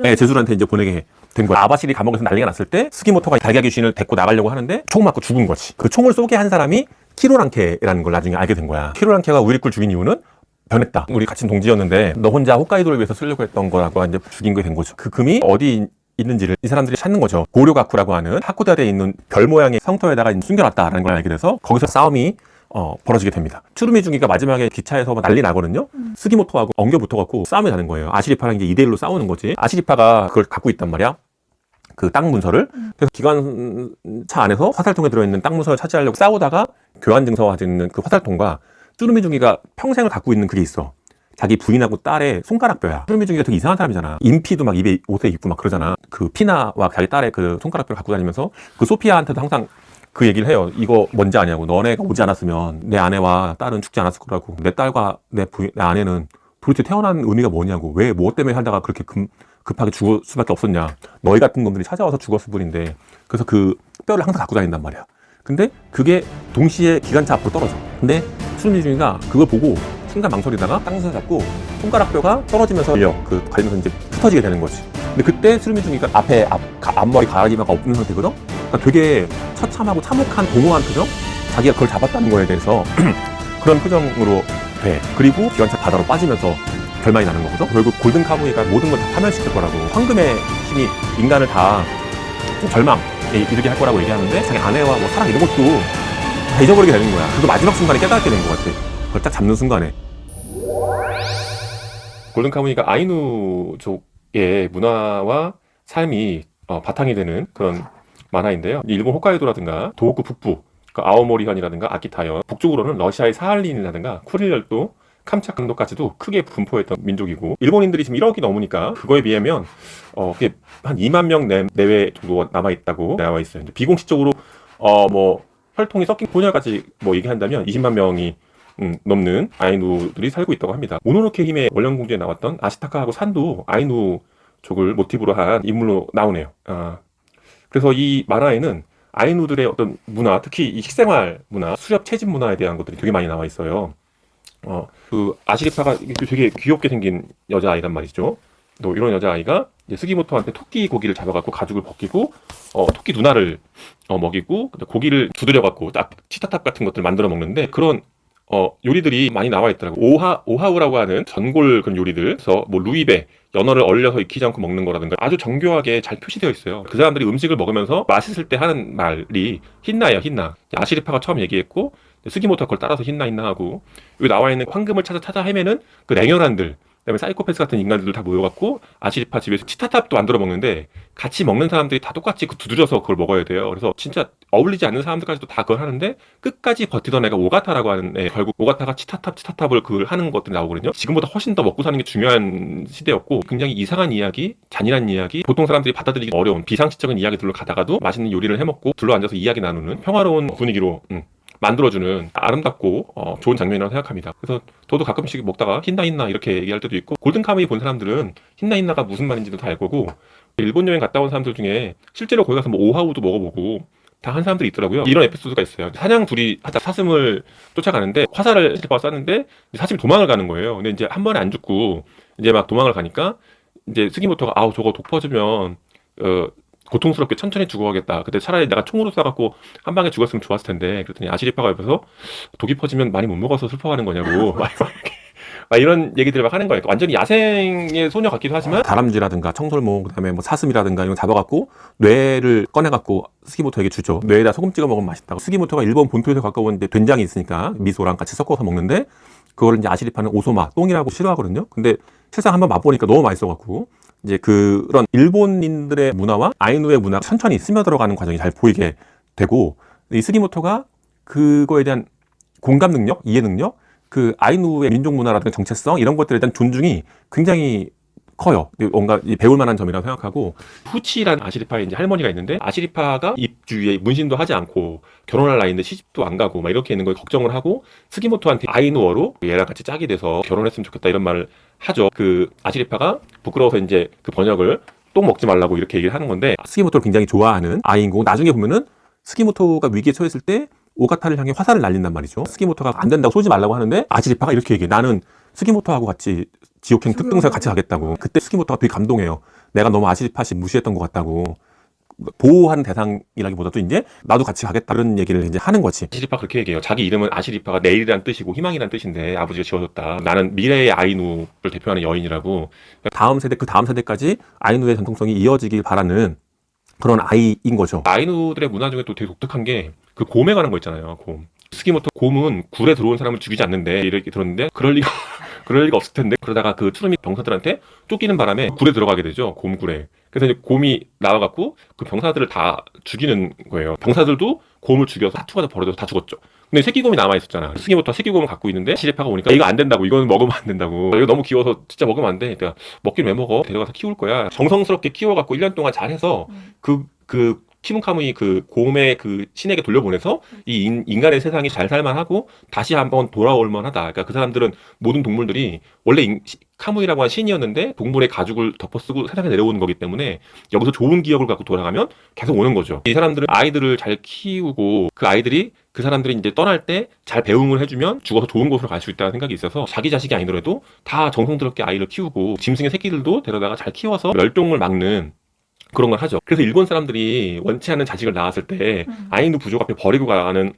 제수들한테 이제 보내게 된 거야. 아바시리 감옥에서 난리가 났을 때 스기모토가 달걀 귀신을 데리고 나가려고 하는데 총 맞고 죽은 거지. 그 총을 쏘게 한 사람이 키로랑케라는 걸 나중에 알게 된 거야. 키로랑케가 우이르쿠를 죽인 이유는 변했다. 우리 같은 동지였는데 너 혼자 홋카이도를 위해서 쓰려고 했던 거라고 이제 죽인 게 된 거죠. 그 금이 어디 있는지를 이 사람들이 찾는 거죠. 고료가쿠라고 하는 하코다대에 있는 별 모양의 성터에다가 숨겨놨다라는 걸 알게 돼서 거기서 싸움이 벌어지게 됩니다. 추루미 중이가 마지막에 기차에서 난리 나거든요. 스기모토하고 엉겨 붙어갖고 싸움이 나는 거예요. 아시리파랑 이제 2대1로 싸우는 거지. 아시리파가 그걸 갖고 있단 말이야. 그 땅 문서를. 그래서 기관차 안에서 화살통에 들어있는 땅 문서를 차지하려고 싸우다가 교환 증서가 가지고 있는 그 화살통과 추루미 중이가 평생을 갖고 있는 그게 있어. 자기 부인하고 딸의 손가락뼈야. 추루미 중이가 되게 이상한 사람이잖아. 인피도 막 입에 옷에 입고 막 그러잖아. 그 피나와 자기 딸의 그 손가락뼈를 갖고 다니면서 그 소피아한테도 항상 그 얘기를 해요. 이거 뭔지 아냐고. 너네가 오지 않았으면 내 아내와 딸은 죽지 않았을 거라고. 내 딸과 내 아내는 도대체 태어난 의미가 뭐냐고. 왜 뭐 때문에 살다가 그렇게 급하게 죽을 수밖에 없었냐. 너희 같은 놈들이 찾아와서 죽었을 뿐인데. 그래서 그 뼈를 항상 갖고 다닌단 말이야. 근데 그게 동시에 기관차 앞으로 떨어져. 근데 추루미 중이가 그걸 보고 순간 망설이다가 땅에서 잡고 손가락뼈가 떨어지면서 관련해서 이제 흩어지게 되는 거지. 근데 그때 추루미 중이가 앞머리 가리마가 없는 상태거든? 그러니까 되게 처참하고 참혹한 공허한 표정? 자기가 그걸 잡았다는 거에 대해서 그런 표정으로 돼. 그리고 기관차 바다로 빠지면서 결말이 나는 거거든? 결국 골든 카무이가 모든 걸 다 파멸시킬 거라고. 황금의 힘이 인간을 다 절망에 이르게 할 거라고 얘기하는데 자기 아내와 뭐 사랑 이런 것도 다 잊어버리게 되는 거야. 그거 마지막 순간에 깨닫게 된 것 같아. 그걸 딱 잡는 순간에 골든 카무이가 아이누족의 문화와 삶이 바탕이 되는 그런 만화인데요. 일본 홋카이도라든가 도호쿠 북부, 그 아오모리현이라든가 아키타현, 북쪽으로는 러시아의 사할린이라든가 쿠릴 열도, 캄차크도까지도 크게 분포했던 민족이고, 일본인들이 지금 1억이 넘으니까 그거에 비하면 그게 한 2만 명 내외 정도 남아 있다고 나와 있어요. 이제 비공식적으로 뭐 혈통이 섞인 혼혈까지 뭐 얘기한다면 20만 명이 넘는 아이누들이 살고 있다고 합니다. 모노노케 힘의 원령공주에 나왔던 아시타카하고 산도 아이누족을 모티브로 한 인물로 나오네요. 그래서 이 만화에는 아이누들의 어떤 문화, 특히 이 식생활 문화, 수렵 채집 문화에 대한 것들이 되게 많이 나와 있어요. 그 아시리파가 되게 귀엽게 생긴 여자아이란 말이죠. 또 이런 여자아이가 이제 스기모토한테 토끼 고기를 잡아갖고 가죽을 벗기고 토끼 누나를 먹이고 고기를 두드려갖고 딱 치타탑 같은 것들 만들어 먹는데, 그런 요리들이 많이 나와 있더라고. 오하우라고 하는 전골 그런 요리들. 그래서 뭐 루이베, 연어를 얼려서 익히지 않고 먹는 거라든가 아주 정교하게 잘 표시되어 있어요. 그 사람들이 음식을 먹으면서 맛있을 때 하는 말이 힌나예요, 힌나. 아시리파가 처음 얘기했고, 스기모토가 그걸 따라서 힌나 하고, 여기 나와 있는 황금을 찾아 헤매는 그 냉혈한들, 그다음에 사이코패스 같은 인간들도 다 모여갖고 아시리파 집에서 치타탑도 만들어 먹는데, 같이 먹는 사람들이 다 똑같이 두드려서 그걸 먹어야 돼요. 그래서 진짜 어울리지 않는 사람들까지도 다 그걸 하는데, 끝까지 버티던 애가 오가타라고 하는 애, 결국 오가타가 치타탑을 그걸 하는 것들이 나오거든요. 지금보다 훨씬 더 먹고 사는 게 중요한 시대였고, 굉장히 이상한 이야기, 잔인한 이야기, 보통 사람들이 받아들이기 어려운 비상식적인 이야기들로 가다가도 맛있는 요리를 해먹고 둘러앉아서 이야기 나누는 평화로운 분위기로 만들어주는 아름답고 좋은 장면이라고 생각합니다. 그래서 저도 가끔씩 먹다가 힌나 이렇게 얘기할 때도 있고, 골든카무이 본 사람들은 힌나가 무슨 말인지도 다 알 거고, 일본 여행 갔다 온 사람들 중에 실제로 거기 가서 뭐 오하우도 먹어보고 다 한 사람들이 있더라고요. 이런 에피소드가 있어요. 사냥 둘이 하다 사슴을 쫓아가는데 화살을 쐈는데 사슴이 도망을 가는 거예요. 근데 이제 한 번에 안 죽고 이제 막 도망을 가니까 이제 스기모토가 저거 독 퍼주면 고통스럽게 천천히 죽어가겠다. 근데 차라리 내가 총으로 쏴갖고 한 방에 죽었으면 좋았을 텐데. 그랬더니 아시리파가 옆에서 독이 퍼지면 많이 못 먹어서 슬퍼하는 거냐고 막 이런 얘기들을 막 하는 거예요. 완전히 야생의 소녀 같기도 하지만, 다람쥐라든가 청설모, 그다음에 뭐 사슴이라든가 이런 거 잡아갖고 뇌를 꺼내갖고 스기모토에게 주죠. 뇌에다 소금 찍어 먹으면 맛있다고. 스기모토가 일본 본토에서 가까운 이제 된장이 있으니까 미소랑 같이 섞어서 먹는데, 그걸 이제 아시리파는 오소마, 똥이라고 싫어하거든요. 근데 실상 한번 맛보니까 너무 맛있어갖고 이제 그런 일본인들의 문화와 아이누의 문화가 천천히 스며들어가는 과정이 잘 보이게 되고, 이 스기모토가 그거에 대한 공감 능력, 이해 능력, 그 아이누의 민족 문화라든가 정체성, 이런 것들에 대한 존중이 굉장히 커요. 뭔가 배울 만한 점이라고 생각하고, 후치라는 아시리파의 이제 할머니가 있는데, 아시리파가 입주위에 문신도 하지 않고 결혼할 나이인데 시집도 안 가고 막 이렇게 있는 걸 걱정을 하고, 스기모토한테 아이누어로 얘랑 같이 짝이 돼서 결혼했으면 좋겠다 이런 말을 하죠. 그 아시리파가 부끄러워서 이제 그 번역을 똥 먹지 말라고 이렇게 얘기를 하는 건데, 스기모토를 굉장히 좋아하는 아이인 거고, 나중에 보면은 스기모토가 위기에 처했을 때 오가타를 향해 화살을 날린단 말이죠. 스기모토가 안 된다고 쏘지 말라고 하는데 아시리파가 이렇게 얘기해. 나는 스기모토하고 같이 지옥행 특등사 같이 가겠다고. 그때 스기모토가 되게 감동해요. 내가 너무 아시리파씨 무시했던 것 같다고. 보호하는 대상이라기보다도 이제 나도 같이 가겠다, 그런 얘기를 이제 하는 거지. 아시리파 그렇게 얘기해요. 자기 이름은 아시리파가 내일이란 뜻이고 희망이란 뜻인데 아버지가 지어줬다. 나는 미래의 아이누를 대표하는 여인이라고. 다음 세대, 그 다음 세대까지 아이누의 전통성이 이어지길 바라는 그런 아이인 거죠. 아이누들의 문화 중에 또 되게 독특한 게 그 곰에 관한 거 있잖아요. 곰. 스기모토 곰은 굴에 들어온 사람을 죽이지 않는데 이렇게 들었는데, 그럴 리가 없을 텐데, 그러다가 그 추르미 병사들한테 쫓기는 바람에 굴에 들어가게 되죠. 곰굴에. 그래서 이제 곰이 나와갖고 그 병사들을 다 죽이는 거예요. 병사들도 곰을 죽여서 사투가 벌어져서 다 죽었죠. 근데 새끼곰이 남아있었잖아. 스기모토가 새끼곰을 갖고 있는데 시리파가 오니까 이거 안 된다고, 이거는 먹으면 안 된다고, 이거 너무 귀여워서 진짜 먹으면 안 돼. 그러니까 먹긴 왜 먹어? 데려가서 키울 거야. 정성스럽게 키워갖고 1년 동안 잘해서 그 키문카무이 그 곰의 그 신에게 돌려보내서 이 인간의 세상이 잘 살만하고 다시 한번 돌아올 만하다. 그러니까 그 사람들은 모든 동물들이 원래 카무이라고 한 신이었는데 동물의 가죽을 덮어쓰고 세상에 내려오는 거기 때문에 여기서 좋은 기억을 갖고 돌아가면 계속 오는 거죠. 이 사람들은 아이들을 잘 키우고 그 아이들이 그 사람들이 이제 떠날 때 잘 배웅을 해주면 죽어서 좋은 곳으로 갈 수 있다는 생각이 있어서 자기 자식이 아니더라도 다 정성스럽게 아이를 키우고 짐승의 새끼들도 데려다가 잘 키워서 멸종을 막는 그런 걸 하죠. 그래서 일본 사람들이 원치 않는 자식을 낳았을 때 아이누 부족 앞에 버리고 가는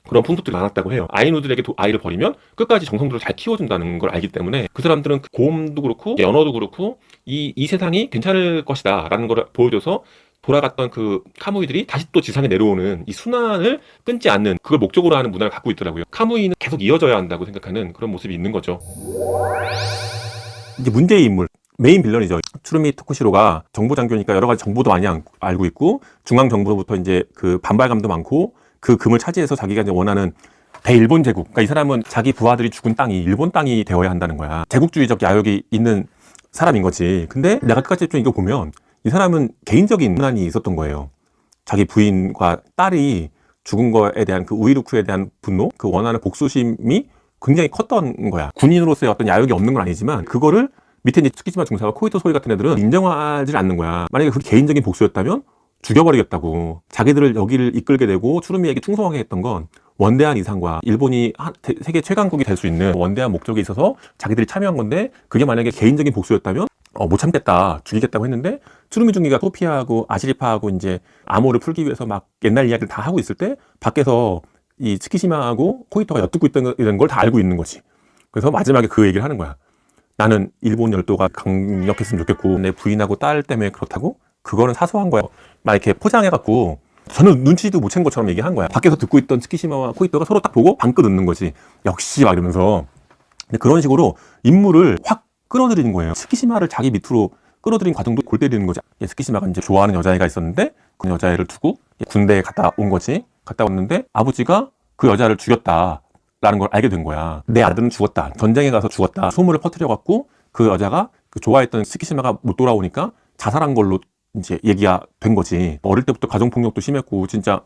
그런 풍습들이 많았다고 해요. 아이누들에게 아이를 버리면 끝까지 정성들을 잘 키워준다는 걸 알기 때문에 그 사람들은 곰도 그렇고 연어도 그렇고 이 세상이 괜찮을 것이다 라는 걸 보여줘서 돌아갔던 그 카무이들이 다시 또 지상에 내려오는 이 순환을 끊지 않는 그걸 목적으로 하는 문화를 갖고 있더라고요. 카무이는 계속 이어져야 한다고 생각하는 그런 모습이 있는 거죠. 이제 문제의 인물, 메인 빌런이죠. 추루미 토쿠시로가 정보 장교니까 여러 가지 정보도 많이 알고 있고 중앙 정부로부터 이제 그 반발감도 많고 그 금을 차지해서 자기가 이제 원하는 대일본 제국. 그러니까 이 사람은 자기 부하들이 죽은 땅이 일본 땅이 되어야 한다는 거야. 제국주의적 야욕이 있는 사람인 거지. 근데 내가 끝까지 좀 이거 보면 이 사람은 개인적인 문안이 있었던 거예요. 자기 부인과 딸이 죽은 거에 대한 그 우이루크에 대한 분노, 그 원하는 복수심이 굉장히 컸던 거야. 군인으로서의 어떤 야욕이 없는 건 아니지만 그거를 밑에 이제 츠키시마 중사와 코이토 소이 같은 애들은 인정하지 않는 거야. 만약에 그게 개인적인 복수였다면 죽여버리겠다고. 자기들을 여기를 이끌게 되고 추루미에게 충성하게 했던 건 원대한 이상과 일본이 세계 최강국이 될 수 있는 원대한 목적에 있어서 자기들이 참여한 건데 그게 만약에 개인적인 복수였다면 못 참겠다, 죽이겠다고 했는데 추루미 중기가 소피아하고 아시리파하고 이제 암호를 풀기 위해서 막 옛날 이야기를 다 하고 있을 때 밖에서 이 츠키시마하고 코이토가 엿듣고 있던 걸 다 알고 있는 거지. 그래서 마지막에 그 얘기를 하는 거야. 나는 일본 열도가 강력했으면 좋겠고 내 부인하고 딸 때문에 그렇다고? 그거는 사소한 거야. 막 이렇게 포장해갖고 저는 눈치도 못 챈 것처럼 얘기한 거야. 밖에서 듣고 있던 츠키시마와 코이토가 서로 딱 보고 방긋 웃는 거지. 역시 막 이러면서. 근데 그런 식으로 인물을 확 끌어들이는 거예요. 츠키시마를 자기 밑으로 끌어들인 과정도 골 때리는 거지. 츠키시마가 이제 좋아하는 여자애가 있었는데 그 여자애를 두고 군대에 갔다 온 거지. 갔다 왔는데 아버지가 그 여자를 죽였다라는 걸 알게 된 거야. 내 아들은 죽었다. 전쟁에 가서 죽었다. 소문을 퍼뜨려갖고 그 여자가 그 좋아했던 츠키시마가 못 돌아오니까 자살한 걸로 이제 얘기가 된 거지. 어릴 때부터 가정폭력도 심했고 진짜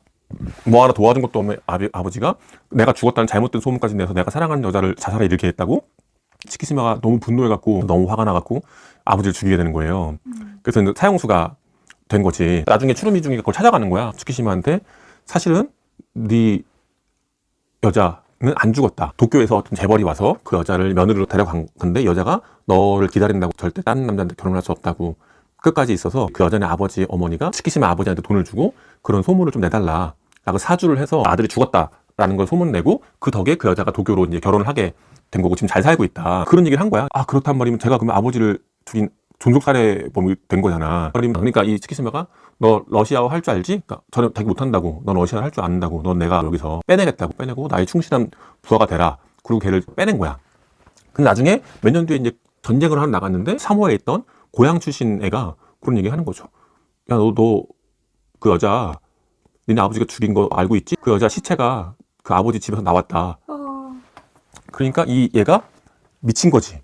뭐 하나 도와준 것도 없는 아버지가 내가 죽었다는 잘못된 소문까지 내서 내가 사랑하는 여자를 자살에 이르게 했다고? 츠키시마가 너무 분노해갖고 너무 화가 나갖고 아버지를 죽이게 되는 거예요. 그래서 이제 사형수가 된 거지. 나중에 추루미 중이가 그걸 찾아가는 거야. 츠키시마한테 사실은 네 여자는 안 죽었다. 도쿄에서 어떤 재벌이 와서 그 여자를 며느리로 데려간 건데 여자가 너를 기다린다고 절대 다른 남자한테 결혼할 수 없다고 끝까지 있어서 그 여자네 아버지 어머니가 츠키시마 아버지한테 돈을 주고 그런 소문을 좀 내달라 라고 사주를 해서 아들이 죽었다라는 걸 소문 내고 그 덕에 그 여자가 도쿄로 이제 결혼을 하게 된 거고 지금 잘 살고 있다. 그런 얘기를 한 거야. 아 그렇단 말이면 제가 그러면 아버지를 죽인 종족살해범이 된 거잖아. 그러니까 이 츠키시마가 너 러시아어 할 줄 알지? 그러니까 저는 되게 못한다고. 넌 러시아어 할 줄 안다고. 넌 내가 여기서 빼내겠다고. 빼내고 나의 충실한 부하가 되라. 그리고 걔를 빼낸 거야. 근데 나중에 몇 년 뒤에 이제 전쟁을 하러 나갔는데 사모에 있던 고향 출신 애가 그런 얘기 하는 거죠. 야, 너 그 여자 니네 아버지가 죽인 거 알고 있지? 그 여자 시체가 그 아버지 집에서 나왔다. 그러니까 이 얘가 미친 거지.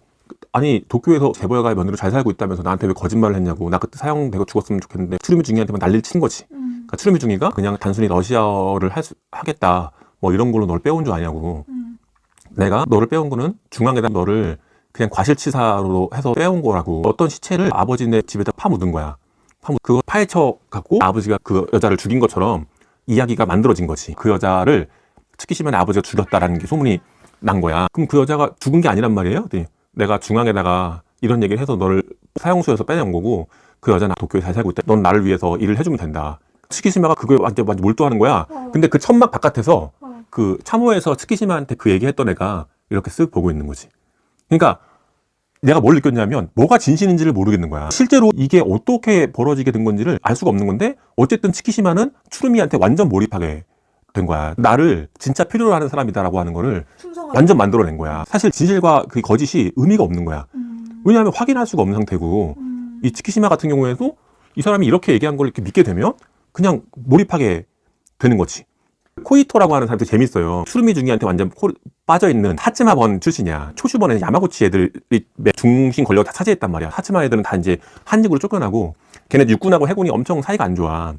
아니 도쿄에서 재벌가의 며느리로 잘 살고 있다면서 나한테 왜 거짓말을 했냐고. 나 그때 사형되고 죽었으면 좋겠는데 추루미 중이한테만 난리를 친 거지. 그러니까 추루미 중이가 그냥 단순히 러시아어를 하겠다 뭐 이런 걸로 널 빼온 줄 아냐고. 내가 너를 빼온 거는 중앙에다 너를 그냥 과실치사로 해서 빼온 거라고. 어떤 시체를 아버지네 집에다 파묻은 거야. 그거 파헤쳐 갖고 아버지가 그 여자를 죽인 것처럼 이야기가 만들어진 거지. 그 여자를 츠키시마의 아버지가 죽였다라는 게 소문이 난 거야. 그럼 그 여자가 죽은 게 아니란 말이에요. 내가 중앙에다가 이런 얘기를 해서 너를 사형수에서 빼낸 거고 그 여자는 도쿄에 잘 살고 있다. 넌 나를 위해서 일을 해주면 된다. 츠키시마가 그거에 완전 몰두하는 거야. 근데 그 천막 바깥에서 그 참호에서 츠키시마한테 그 얘기했던 애가 이렇게 쓱 보고 있는 거지. 그러니까 내가 뭘 느꼈냐면 뭐가 진실인지를 모르겠는 거야. 실제로 이게 어떻게 벌어지게 된 건지를 알 수가 없는 건데 어쨌든 츠키시마는 추루미한테 완전 몰입하게 된 거야. 나를 진짜 필요로 하는 사람이다라고 하는 거를 완전 만들어낸 거야. 사실 진실과 그 거짓이 의미가 없는 거야. 왜냐하면 확인할 수가 없는 상태고 이 츠키시마 같은 경우에도 이 사람이 이렇게 얘기한 걸 이렇게 믿게 되면 그냥 몰입하게 되는 거지. 코이토라고 하는 사람도 재밌어요. 추루미 중이한테 완전 빠져있는 하츠마번 출신이야. 초슈번에는 야마구치 애들이 중심 권력을 다 차지했단 말이야. 하츠마 애들은 다 이제 한직으로 쫓겨나고 걔네 육군하고 해군이 엄청 사이가 안 좋아.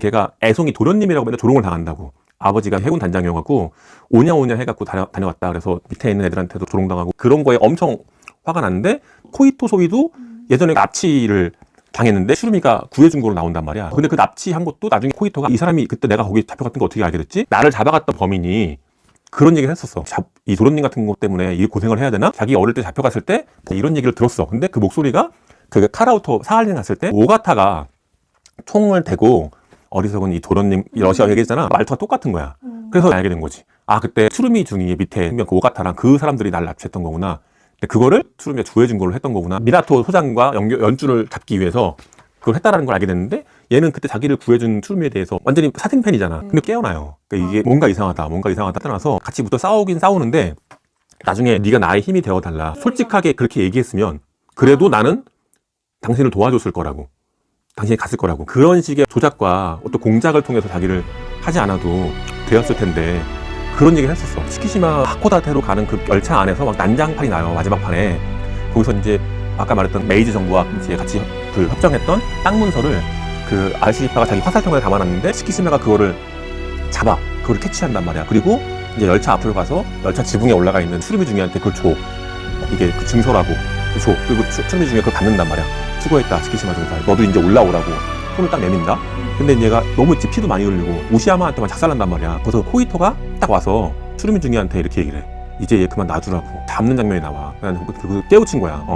걔가 애송이 도련님이라고 맨날 조롱을 당한다고. 아버지가 해군 단장이어갖고 오냐오냐 해갖고 다녀왔다. 그래서 밑에 있는 애들한테도 조롱당하고 그런 거에 엄청 화가 났는데 코이토 소위도 예전에 납치를 당했는데 추루미가 구해준 거로 나온단 말이야. 근데 그 납치한 것도 나중에 코이토가 이 사람이 그때 내가 거기 잡혀갔던 거 어떻게 알게 됐지? 나를 잡아갔던 범인이 그런 얘기를 했었어. 이 도련님 같은 것 때문에 이 고생을 해야 되나? 자기 어릴 때 잡혀갔을 때 이런 얘기를 들었어. 근데 그 목소리가 그 카라우토 사할린 갔을 때 오가타가 총을 대고 어리석은 이 도련님 러시아 얘기했잖아. 말투가 똑같은 거야. 그래서 알게 된 거지. 아 그때 추루미 중이 밑에 그 오가타랑 그 사람들이 날 납치했던 거구나. 그거를 추루미가 구해준 걸로 했던 거구나. 미나토 소장과 연줄을 잡기 위해서 그걸 했다라는 걸 알게 됐는데 얘는 그때 자기를 구해준 추루미에 대해서 완전히 사생팬이잖아. 근데 깨어나요. 그러니까 이게 뭔가 이상하다 떠나서 같이 붙어 싸우긴 싸우는데 나중에 네가 나의 힘이 되어달라. 솔직하게 그렇게 얘기했으면 그래도 나는 당신을 도와줬을 거라고. 당신이 갔을 거라고. 그런 식의 조작과 어떤 공작을 통해서 자기를 하지 않아도 되었을 텐데 그런 얘기를 했었어. 스키시마 하코다테로 가는 그 열차 안에서 막 난장판이 나요. 마지막 판에. 거기서 이제 아까 말했던 메이지 정부와 이제 같이 그 협정했던 땅 문서를 그 아시리파가 자기 화살통에 담아놨는데 스키시마가 그거를 잡아. 그걸 캐치한단 말이야. 그리고 이제 열차 앞으로 가서 열차 지붕에 올라가 있는 추루미 중이한테 그걸 줘. 이게 그 증서라고 줘. 그리고 추루미 중에 그걸 받는단 말이야. 수고했다 스키시마 중사. 너도 이제 올라오라고 손을 딱 내민다. 근데 얘가 너무 피도 많이 흘리고 우시야마한테만 작살난단 말이야. 그래서 코이토가 딱 와서 추루미 중이한테 이렇게 얘기를 해. 이제 얘 그만 놔주라고. 잡는 장면이 나와. 그냥 그 깨우친 거야.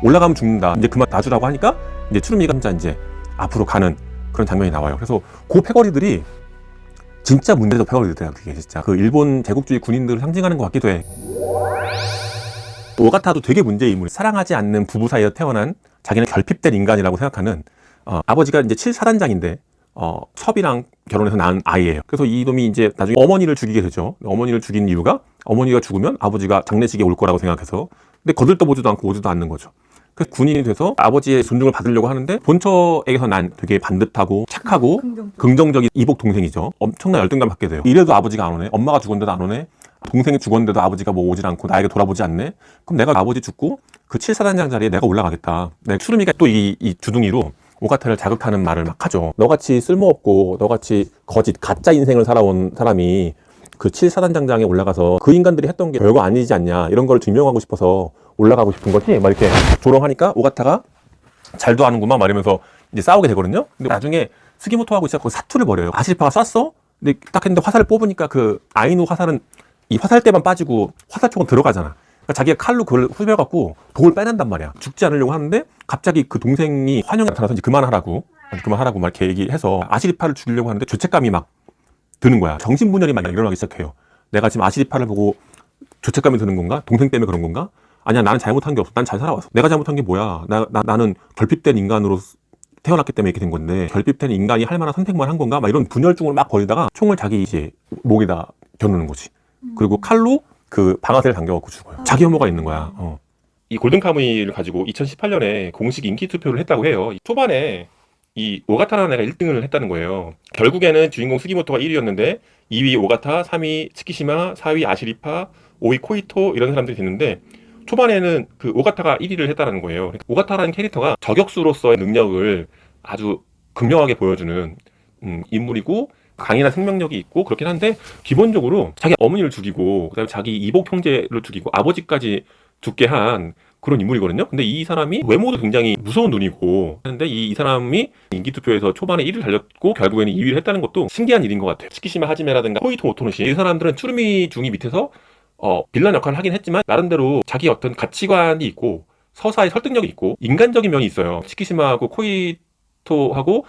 올라가면 죽는다. 이제 그만 놔주라고 하니까 이제 추루미가 진짜 이제 앞으로 가는 그런 장면이 나와요. 그래서 그 패거리들이 진짜 문제적 패거리들이야. 그게 진짜 그 일본 제국주의 군인들을 상징하는 것 같기도 해. 오가타도 되게 문제의 인물. 사랑하지 않는 부부 사이에서 태어난 자기는 결핍된 인간이라고 생각하는 아버지가 이제 7사단장인데 섭이랑 결혼해서 낳은 아이예요. 그래서 이놈이 이제 나중에 어머니를 죽이게 되죠. 어머니를 죽인 이유가 어머니가 죽으면 아버지가 장례식에 올 거라고 생각해서. 근데 거들떠보지도 않고 오지도 않는 거죠. 그래서 군인이 돼서 아버지의 존중을 받으려고 하는데 본처에게서 난 되게 반듯하고 착하고 긍정적인 이복 동생이죠. 엄청난 열등감 받게 돼요. 이래도 아버지가 안 오네. 엄마가 죽었는데도 안 오네. 동생이 죽었는데도 아버지가 뭐 오질 않고 나에게 돌아보지 않네. 그럼 내가 아버지 죽고 그 7사단장 자리에 내가 올라가겠다. 추루미가 또 이 주둥이로 오가타를 자극하는 말을 막 하죠. 너같이 쓸모없고 너같이 거짓 가짜 인생을 살아온 사람이 그 7사단장장에 올라가서 그 인간들이 했던 게 별거 아니지 않냐 이런 걸 증명하고 싶어서 올라가고 싶은 거지. 막 이렇게 조롱하니까 오가타가 잘도 하는구만 말하면서 이제 싸우게 되거든요. 근데 나중에 스기모토하고 진짜 거기 사투를 벌여요. 아시리파가 쐈어? 근데 딱 했는데 화살을 뽑으니까 그 아이누 화살은 이 화살대만 빠지고 화살촉은 들어가잖아. 그러니까 자기가 칼로 그걸 후벼갖고 독을 빼낸단 말이야. 죽지 않으려고 하는데 갑자기 그 동생이 환영이 나타나서 이제 그만하라고 막 이렇게 얘기해서 아시리파를 죽이려고 하는데 죄책감이 막 드는 거야. 정신분열이 막 일어나기 시작해요. 내가 지금 아시리파를 보고 죄책감이 드는 건가? 동생 때문에 그런 건가? 아니야, 나는 잘못한 게 없어. 난 잘 살아왔어. 내가 잘못한 게 뭐야? 나는 결핍된 인간으로 태어났기 때문에 이렇게 된 건데 결핍된 인간이 할 만한 선택만 한 건가? 막 이런 분열증을 막 벌이다가 총을 자기 이제 목에다 겨누는 거지. 그리고 칼로 그 방아쇠를 당겨갖고 죽어요. 자기 혐오가 있는 거야. 이 골든카무이를 가지고 2018년에 공식 인기 투표를 했다고 해요. 초반에 이 오가타라는 애가 1등을 했다는 거예요. 결국에는 주인공 스기모토가 1위였는데 2위 오가타, 3위 츠키시마, 4위 아시리파, 5위 코이토 이런 사람들이 됐는데 초반에는 그 오가타가 1위를 했다는 거예요. 그러니까 오가타라는 캐릭터가 저격수로서의 능력을 아주 극명하게 보여주는 인물이고 강인한 생명력이 있고 그렇긴 한데 기본적으로 자기 어머니를 죽이고 그다음에 자기 이복 형제를 죽이고 아버지까지 죽게 한 그런 인물이거든요. 근데 이 사람이 외모도 굉장히 무서운 눈이고 하는데 이 사람이 인기투표에서 초반에 1위를 달렸고 결국에는 2위를 했다는 것도 신기한 일인 것 같아요. 츠키시마 하지메라든가 코이토 오토노시 이 사람들은 추루미 중이 밑에서 빌런 역할을 하긴 했지만 나름대로 자기 어떤 가치관이 있고 서사의 설득력이 있고 인간적인 면이 있어요. 츠키시마하고 코이토하고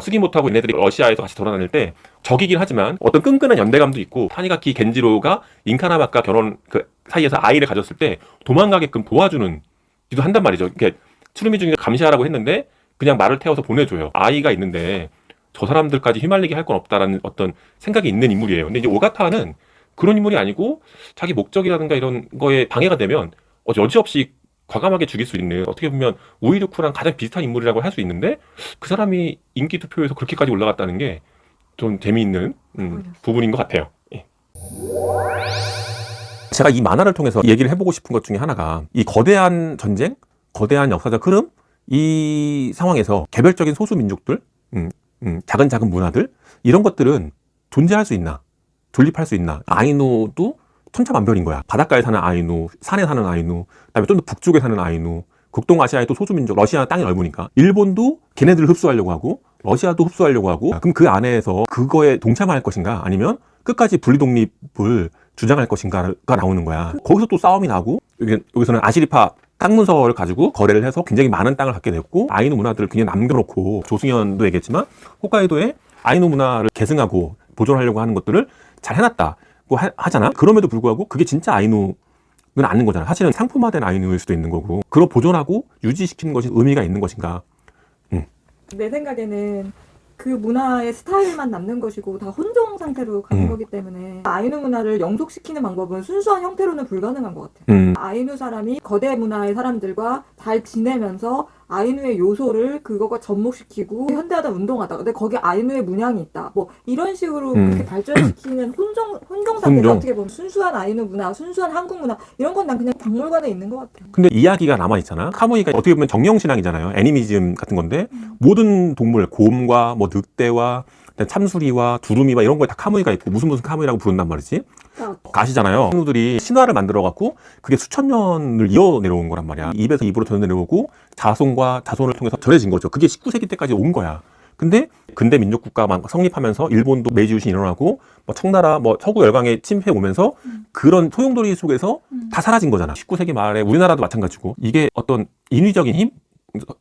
스기모토하고 얘네들이 러시아에서 같이 돌아다닐 때 적이긴 하지만 어떤 끈끈한 연대감도 있고 타니가키 겐지로가 인카나마카 결혼 그 사이에서 아이를 가졌을 때 도망가게끔 도와주는 기도 한단 말이죠. 이렇게 추루미 중에 감시하라고 했는데 그냥 말을 태워서 보내줘요. 아이가 있는데 저 사람들까지 휘말리게 할 건 없다라는 어떤 생각이 있는 인물이에요. 근데 이제 오가타는 그런 인물이 아니고 자기 목적이라든가 이런 거에 방해가 되면 여지없이 과감하게 죽일 수 있는 어떻게 보면 우이루쿠랑 가장 비슷한 인물이라고 할 수 있는데 그 사람이 인기 투표에서 그렇게까지 올라갔다는 게 좀 재미있는 부분인 것 같아요. 예. 제가 이 만화를 통해서 얘기를 해보고 싶은 것 중에 하나가 이 거대한 전쟁, 거대한 역사적 흐름 이 상황에서 개별적인 소수 민족들, 작은 문화들 이런 것들은 존재할 수 있나? 존립할 수 있나? 아이누도 천차만별인 거야. 바닷가에 사는 아이누, 산에 사는 아이누, 그다음에 좀 더 북쪽에 사는 아이누, 극동아시아의 또 소수민족, 러시아 땅이 넓으니까 일본도 걔네들을 흡수하려고 하고 러시아도 흡수하려고 하고 그럼 그 안에서 그거에 동참할 것인가 아니면 끝까지 분리독립을 주장할 것인가가 나오는 거야. 거기서 또 싸움이 나고 여기서는 아시리파 땅 문서를 가지고 거래를 해서 굉장히 많은 땅을 갖게 됐고 아이누 문화들을 그냥 남겨놓고 조승현도 얘기했지만 홋카이도에 아이누 문화를 계승하고 보존하려고 하는 것들을 잘 해놨다. 하잖아. 그럼에도 불구하고 그게 진짜 아이누는 아닌 거잖아. 사실은 상품화된 아이누일 수도 있는 거고 그걸 보존하고 유지시키는 것이 의미가 있는 것인가. 내 생각에는 그 문화의 스타일만 남는 것이고 다 혼종 상태로 가는 거기 때문에 아이누 문화를 영속시키는 방법은 순수한 형태로는 불가능한 것 같아요. 아이누 사람이 거대 문화의 사람들과 잘 지내면서 아이누의 요소를 그거가 접목시키고 현대하다 운동하다. 근데 거기 아이누의 문양이 있다. 뭐 이런 식으로 그렇게 발전시키는 혼종 상태가 어떻게 보면 순수한 아이누 문화, 순수한 한국 문화 이런 건 난 그냥 박물관에 있는 것 같아요. 근데 이야기가 남아있잖아. 카무이가 어떻게 보면 정령신앙이잖아요. 애니미즘 같은 건데 모든 동물, 곰과 뭐 늑대와 참수리와 두루미와 이런 거에 다 카무이가 있고 무슨 카무이라고 부른단 말이지. 가시잖아요. 친구들이 신화를 만들어갖고 그게 수천 년을 이어 내려온 거란 말이야. 입에서 입으로 전해 내려오고 자손과 자손을 통해서 전해진 거죠. 그게 19세기 때까지 온 거야. 근데 근대 민족국가만 성립하면서 일본도 메이지유신이 일어나고 뭐 청나라 뭐 서구 열강에 침입해 오면서 그런 소용돌이 속에서 다 사라진 거잖아. 19세기 말에 우리나라도 마찬가지고 이게 어떤 인위적인 힘,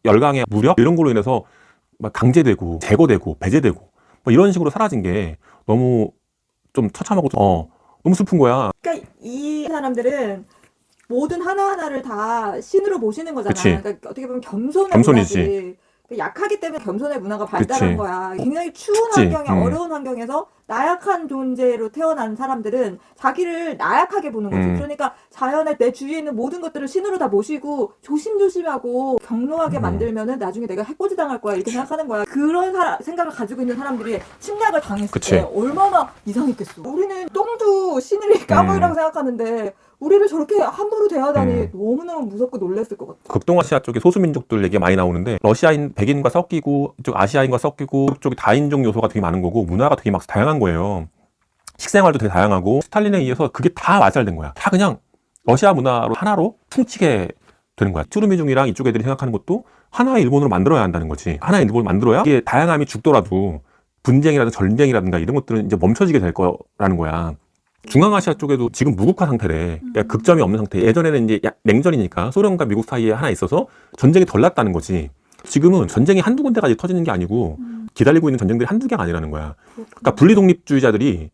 열강의 무력 이런 걸로 인해서 막 강제되고 제거되고 배제되고 뭐 이런 식으로 사라진 게 너무 좀 처참하고 너무 슬픈 거야. 그러니까 이 사람들은 모든 하나하나를 다 신으로 보시는 거잖아. 그치. 그러니까 어떻게 보면 겸손의 겸손이지. 문화지. 약하기 때문에 겸손의 문화가 발달한 그치. 거야. 굉장히 추운 그치. 환경에 어려운 환경에서 나약한 존재로 태어난 사람들은 자기를 나약하게 보는 거지. 그러니까 자연의 내 주위에 있는 모든 것들을 신으로 다 모시고 조심조심하고 경로하게 만들면은 나중에 내가 해코지 당할 거야 이렇게 생각하는 거야. 그런 생각을 가지고 있는 사람들이 침략을 당했을 그치. 때 얼마나 이상했겠어. 우리는 똥도 신을 까무이라고 생각하는데 우리를 저렇게 함부로 대하다니 너무너무 무섭고 놀랐을 것 같아. 극동아시아 쪽에 소수민족들 얘기가 많이 나오는데 러시아인 백인과 섞이고 이쪽 아시아인과 섞이고 이쪽이 다인종 요소가 되게 많은 거고 문화가 되게 막 다양한 거예요. 식생활도 되게 다양하고 스탈린에 의해서 그게 다 와잘된 거야. 다 그냥 러시아 문화로 하나로 퉁치게 되는 거야. 쭈르미중이랑 이쪽 애들이 생각하는 것도 하나의 일본으로 만들어야 한다는 거지. 하나의 일본을 만들어야 이게 다양함이 죽더라도 분쟁이라든가 전쟁이라든가 이런 것들은 이제 멈춰지게 될 거라는 거야. 중앙아시아 쪽에도 지금 무국화 상태래. 그러니까 극점이 없는 상태. 예전에는 이제 냉전이니까 소련과 미국 사이에 하나 있어서 전쟁이 덜 났다는 거지. 지금은 전쟁이 한두 군데까지 터지는 게 아니고 기다리고 있는 전쟁들이 한두 개가 아니라는 거야. 그러니까 분리독립주의자들이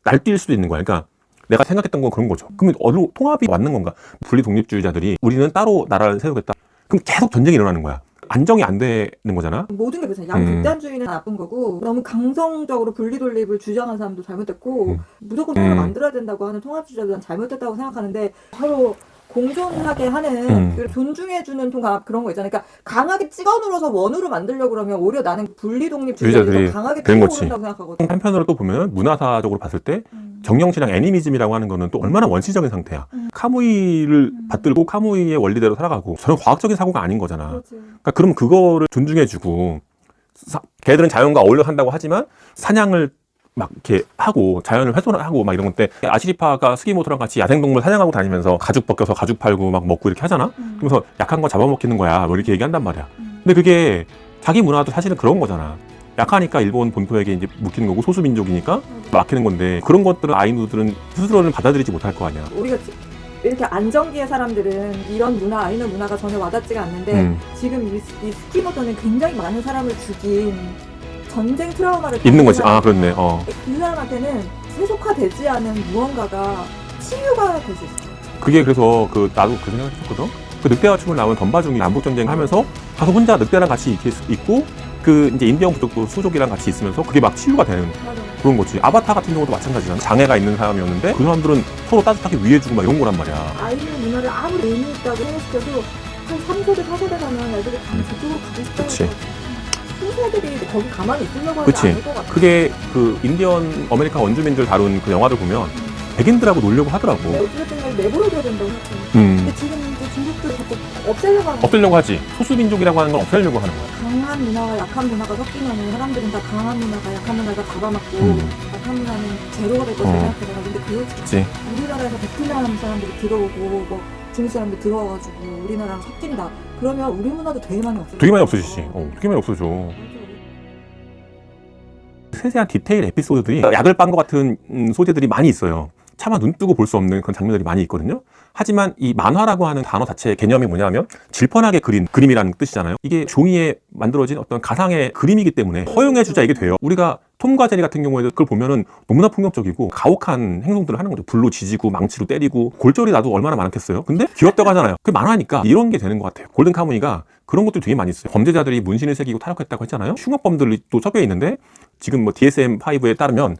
날뛸 수도 있는 거야. 그러니까 내가 생각했던 건 그런 거죠. 그러면 어느 통합이 맞는 건가? 분리독립주의자들이 우리는 따로 나라를 세우겠다. 그럼 계속 전쟁이 일어나는 거야. 안정이 안 되는 거잖아. 모든 게 그렇잖아. 양극단주의는 나쁜 거고 너무 강성적으로 분리독립을 주장하는 사람도 잘못됐고 무조건 통합을 만들어야 된다고 하는 통합주의자들은 잘못됐다고 생각하는데 바로 공존하게 하는 존중해주는 통합 그런 거 있잖아요. 그러니까 강하게 찍어 눌러서 원으로 만들려고 그러면 오히려 나는 분리독립주의자들이 더 강하게 찍어 누른다고 생각하거든. 한편으로 또 보면 문화사적으로 봤을 때 정령신앙 애니미즘이라고 하는 거는 또 얼마나 원시적인 상태야. 카무이를 받들고 카무이의 원리대로 살아가고 저는 과학적인 사고가 아닌 거잖아. 그렇지. 그러니까 그럼 그거를 존중해주고 걔들은 자연과 어울려 산다고 하지만 사냥을 막 이렇게 하고 자연을 훼손하고 막 이런 건데 아시리파가 스기모토랑 같이 야생동물 사냥하고 다니면서 가죽 벗겨서 가죽 팔고 막 먹고 이렇게 하잖아. 그러면서 약한 거 잡아먹히는 거야 뭐 이렇게 얘기한단 말이야. 근데 그게 자기 문화도 사실은 그런 거잖아. 약하니까 일본 본토에게 이제 묵히는 거고 소수민족이니까 막히는 건데 그런 것들은 아이누들은 스스로는 받아들이지 못할 거 아니야. 우리가 이렇게 안정기의 사람들은 이런 문화, 아이누 문화가 전혀 와닿지가 않는데 지금 이 스키모토는 굉장히 많은 사람을 죽인 전쟁 트라우마를 있는 거지. 아, 그렇네. 그 사람한테는 세속화되지 않은 무언가가 치유가 될 수 있어. 그게 그래서 나도 그 생각을 했었거든. 그 늑대와 춤을 나온 덤바중이 남북전쟁 하면서 가서 혼자 늑대랑 같이 이렇게 있고 그 이제 인디언 부족도 수족이랑 같이 있으면서 그게 막 치유가 되는 그런 거지. 아바타 같은 경우도 마찬가지잖아. 장애가 있는 사람이었는데 그 사람들은 서로 따뜻하게 위해주고 막 이런 거란 말이야. 아이누 문화를 아무리 의미 있다고 생각해도 한 3세대, 4세대 가면 애들이 다 저쪽으로 가고 싶다고. 그치. 신세들이 거기 가만히 있으려고 하지 그치. 않을 것 같아. 그게 그 인디언 아메리카 원주민들 다룬 그 영화를 보면 백인들하고 놀려고 하더라고. 어쨌든 내버려둬야 된다고 생각해. 근데 지금 이제 중국도 자꾸 없애려고 하는 없애려고 하지. 소수민족이라고 하는 건 없애려고 하는 거야. 강한 문화와 약한 문화가 섞이면 사람들은 다 강한 문화가 약한 문화가 잡아먹고 약한 문화는 제로가 될 것을 생각해요. 근데 그렇지. 우리나라에서 베트남 사람들이 들어오고 뭐 중국 사람들 들어와가지고 우리나라랑 섞인다. 그러면 우리 문화도 되게 많이 없어져. 되게 많이 없어지지. 되게 많이 없어져. 세세한 디테일 에피소드들이 약을 빤 것 같은 소재들이 많이 있어요. 차마 눈 뜨고 볼 수 없는 그런 장면들이 많이 있거든요. 하지만 이 만화라고 하는 단어 자체의 개념이 뭐냐면 질펀하게 그린 그림이라는 뜻이잖아요. 이게 종이에 만들어진 어떤 가상의 그림이기 때문에 허용해주자 이게 돼요. 우리가 톰과 제리 같은 경우에도 그걸 보면은 너무나 폭력적이고 가혹한 행동들을 하는 거죠. 불로 지지고 망치로 때리고 골절이 나도 얼마나 많았겠어요. 근데 귀엽다고 하잖아요. 그게 만화니까 이런 게 되는 것 같아요. 골든 카무이가 그런 것들 되게 많이 있어요. 범죄자들이 문신을 새기고 탈옥했다고 했잖아요. 흉악범들이 또 섞여 있는데 지금 뭐 DSM-5에 따르면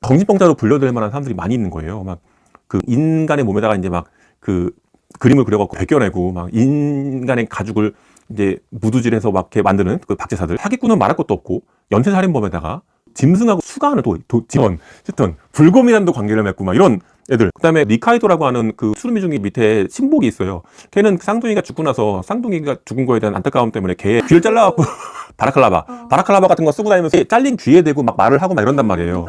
정신병자로 분류될 만한 사람들이 많이 있는 거예요. 막 그 인간의 몸에다가 이제 막 그 그림을 그려갖고 벗겨내고 막 인간의 가죽을 이제 무두질해서 막 이렇게 만드는 그 박제사들. 사기꾼은 말할 것도 없고 연쇄살인범에다가 짐승하고 수간을 어쨌든 불곰이랑도 관계를 맺고 막 이런 애들. 그다음에 리카이도라고 하는 그 수르미중이 밑에 신복이 있어요. 걔는 쌍둥이가 죽고 나서 쌍둥이가 죽은 거에 대한 안타까움 때문에 걔 귀를 잘라갖고 바라클라바 같은 거 쓰고 다니면서 잘린 귀에 대고 막 말을 하고 막 이런단 말이에요.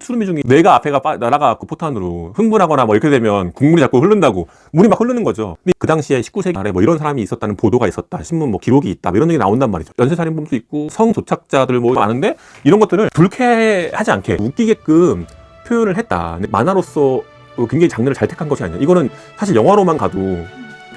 수르미중이 뇌가 앞에가 날아가갖고 포탄으로 흥분하거나 뭐 이렇게 되면 국물이 자꾸 흐른다고 물이 막 흐르는 거죠. 근데 그 당시에 19세기 말에 뭐 이런 사람이 있었다는 보도가 있었다. 신문 뭐 기록이 있다. 뭐 이런 얘기 나온단 말이죠. 연쇄살인범도 있고 성도착자들 뭐 많은데 이런 것들을 불쾌하지 않게 웃기게끔 표현을 했다. 근데 만화로서 굉장히 장르를 잘 택한 것이 아니야. 이거는 사실 영화로만 가도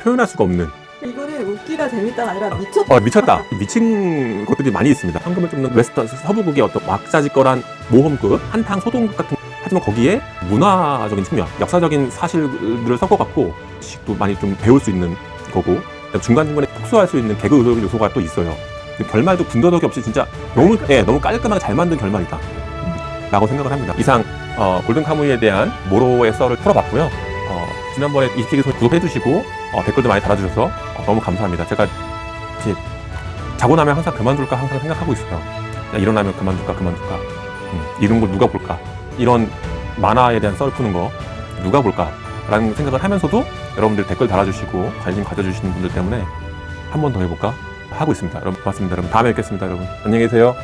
표현할 수가 없는. 이거는 웃기다 재밌다가 아니라 미쳤다. 미쳤다. 미친 것들이 많이 있습니다. 황금을 쫓는 웨스턴 서부극의 어떤 왁자지껄한 모험극, 한탕 소동극 같은. 하지만 거기에 문화적인 측면, 역사적인 사실들을 섞어갖고 또 많이 좀 배울 수 있는 거고 중간중간에 폭소할 수 있는 개그 요소가 또 있어요. 결말도 군더더기 없이 진짜 너무 깔끔하게 잘 만든 결말이다 라고 생각을 합니다. 이상 골든 카무이에 대한 모로의 썰을 풀어봤고요. 지난번에 20세기 소리 구독해주시고 댓글도 많이 달아주셔서 너무 감사합니다. 제가 이제 자고 나면 항상 그만둘까 항상 생각하고 있어요. 야, 일어나면 그만둘까 이런 거 누가 볼까, 이런 만화에 대한 썰을 푸는 거 누가 볼까 라는 생각을 하면서도 여러분들 댓글 달아주시고 관심 가져주시는 분들 때문에 한 번 더 해볼까 하고 있습니다. 여러분 고맙습니다. 여러분 다음에 뵙겠습니다. 여러분 안녕히 계세요.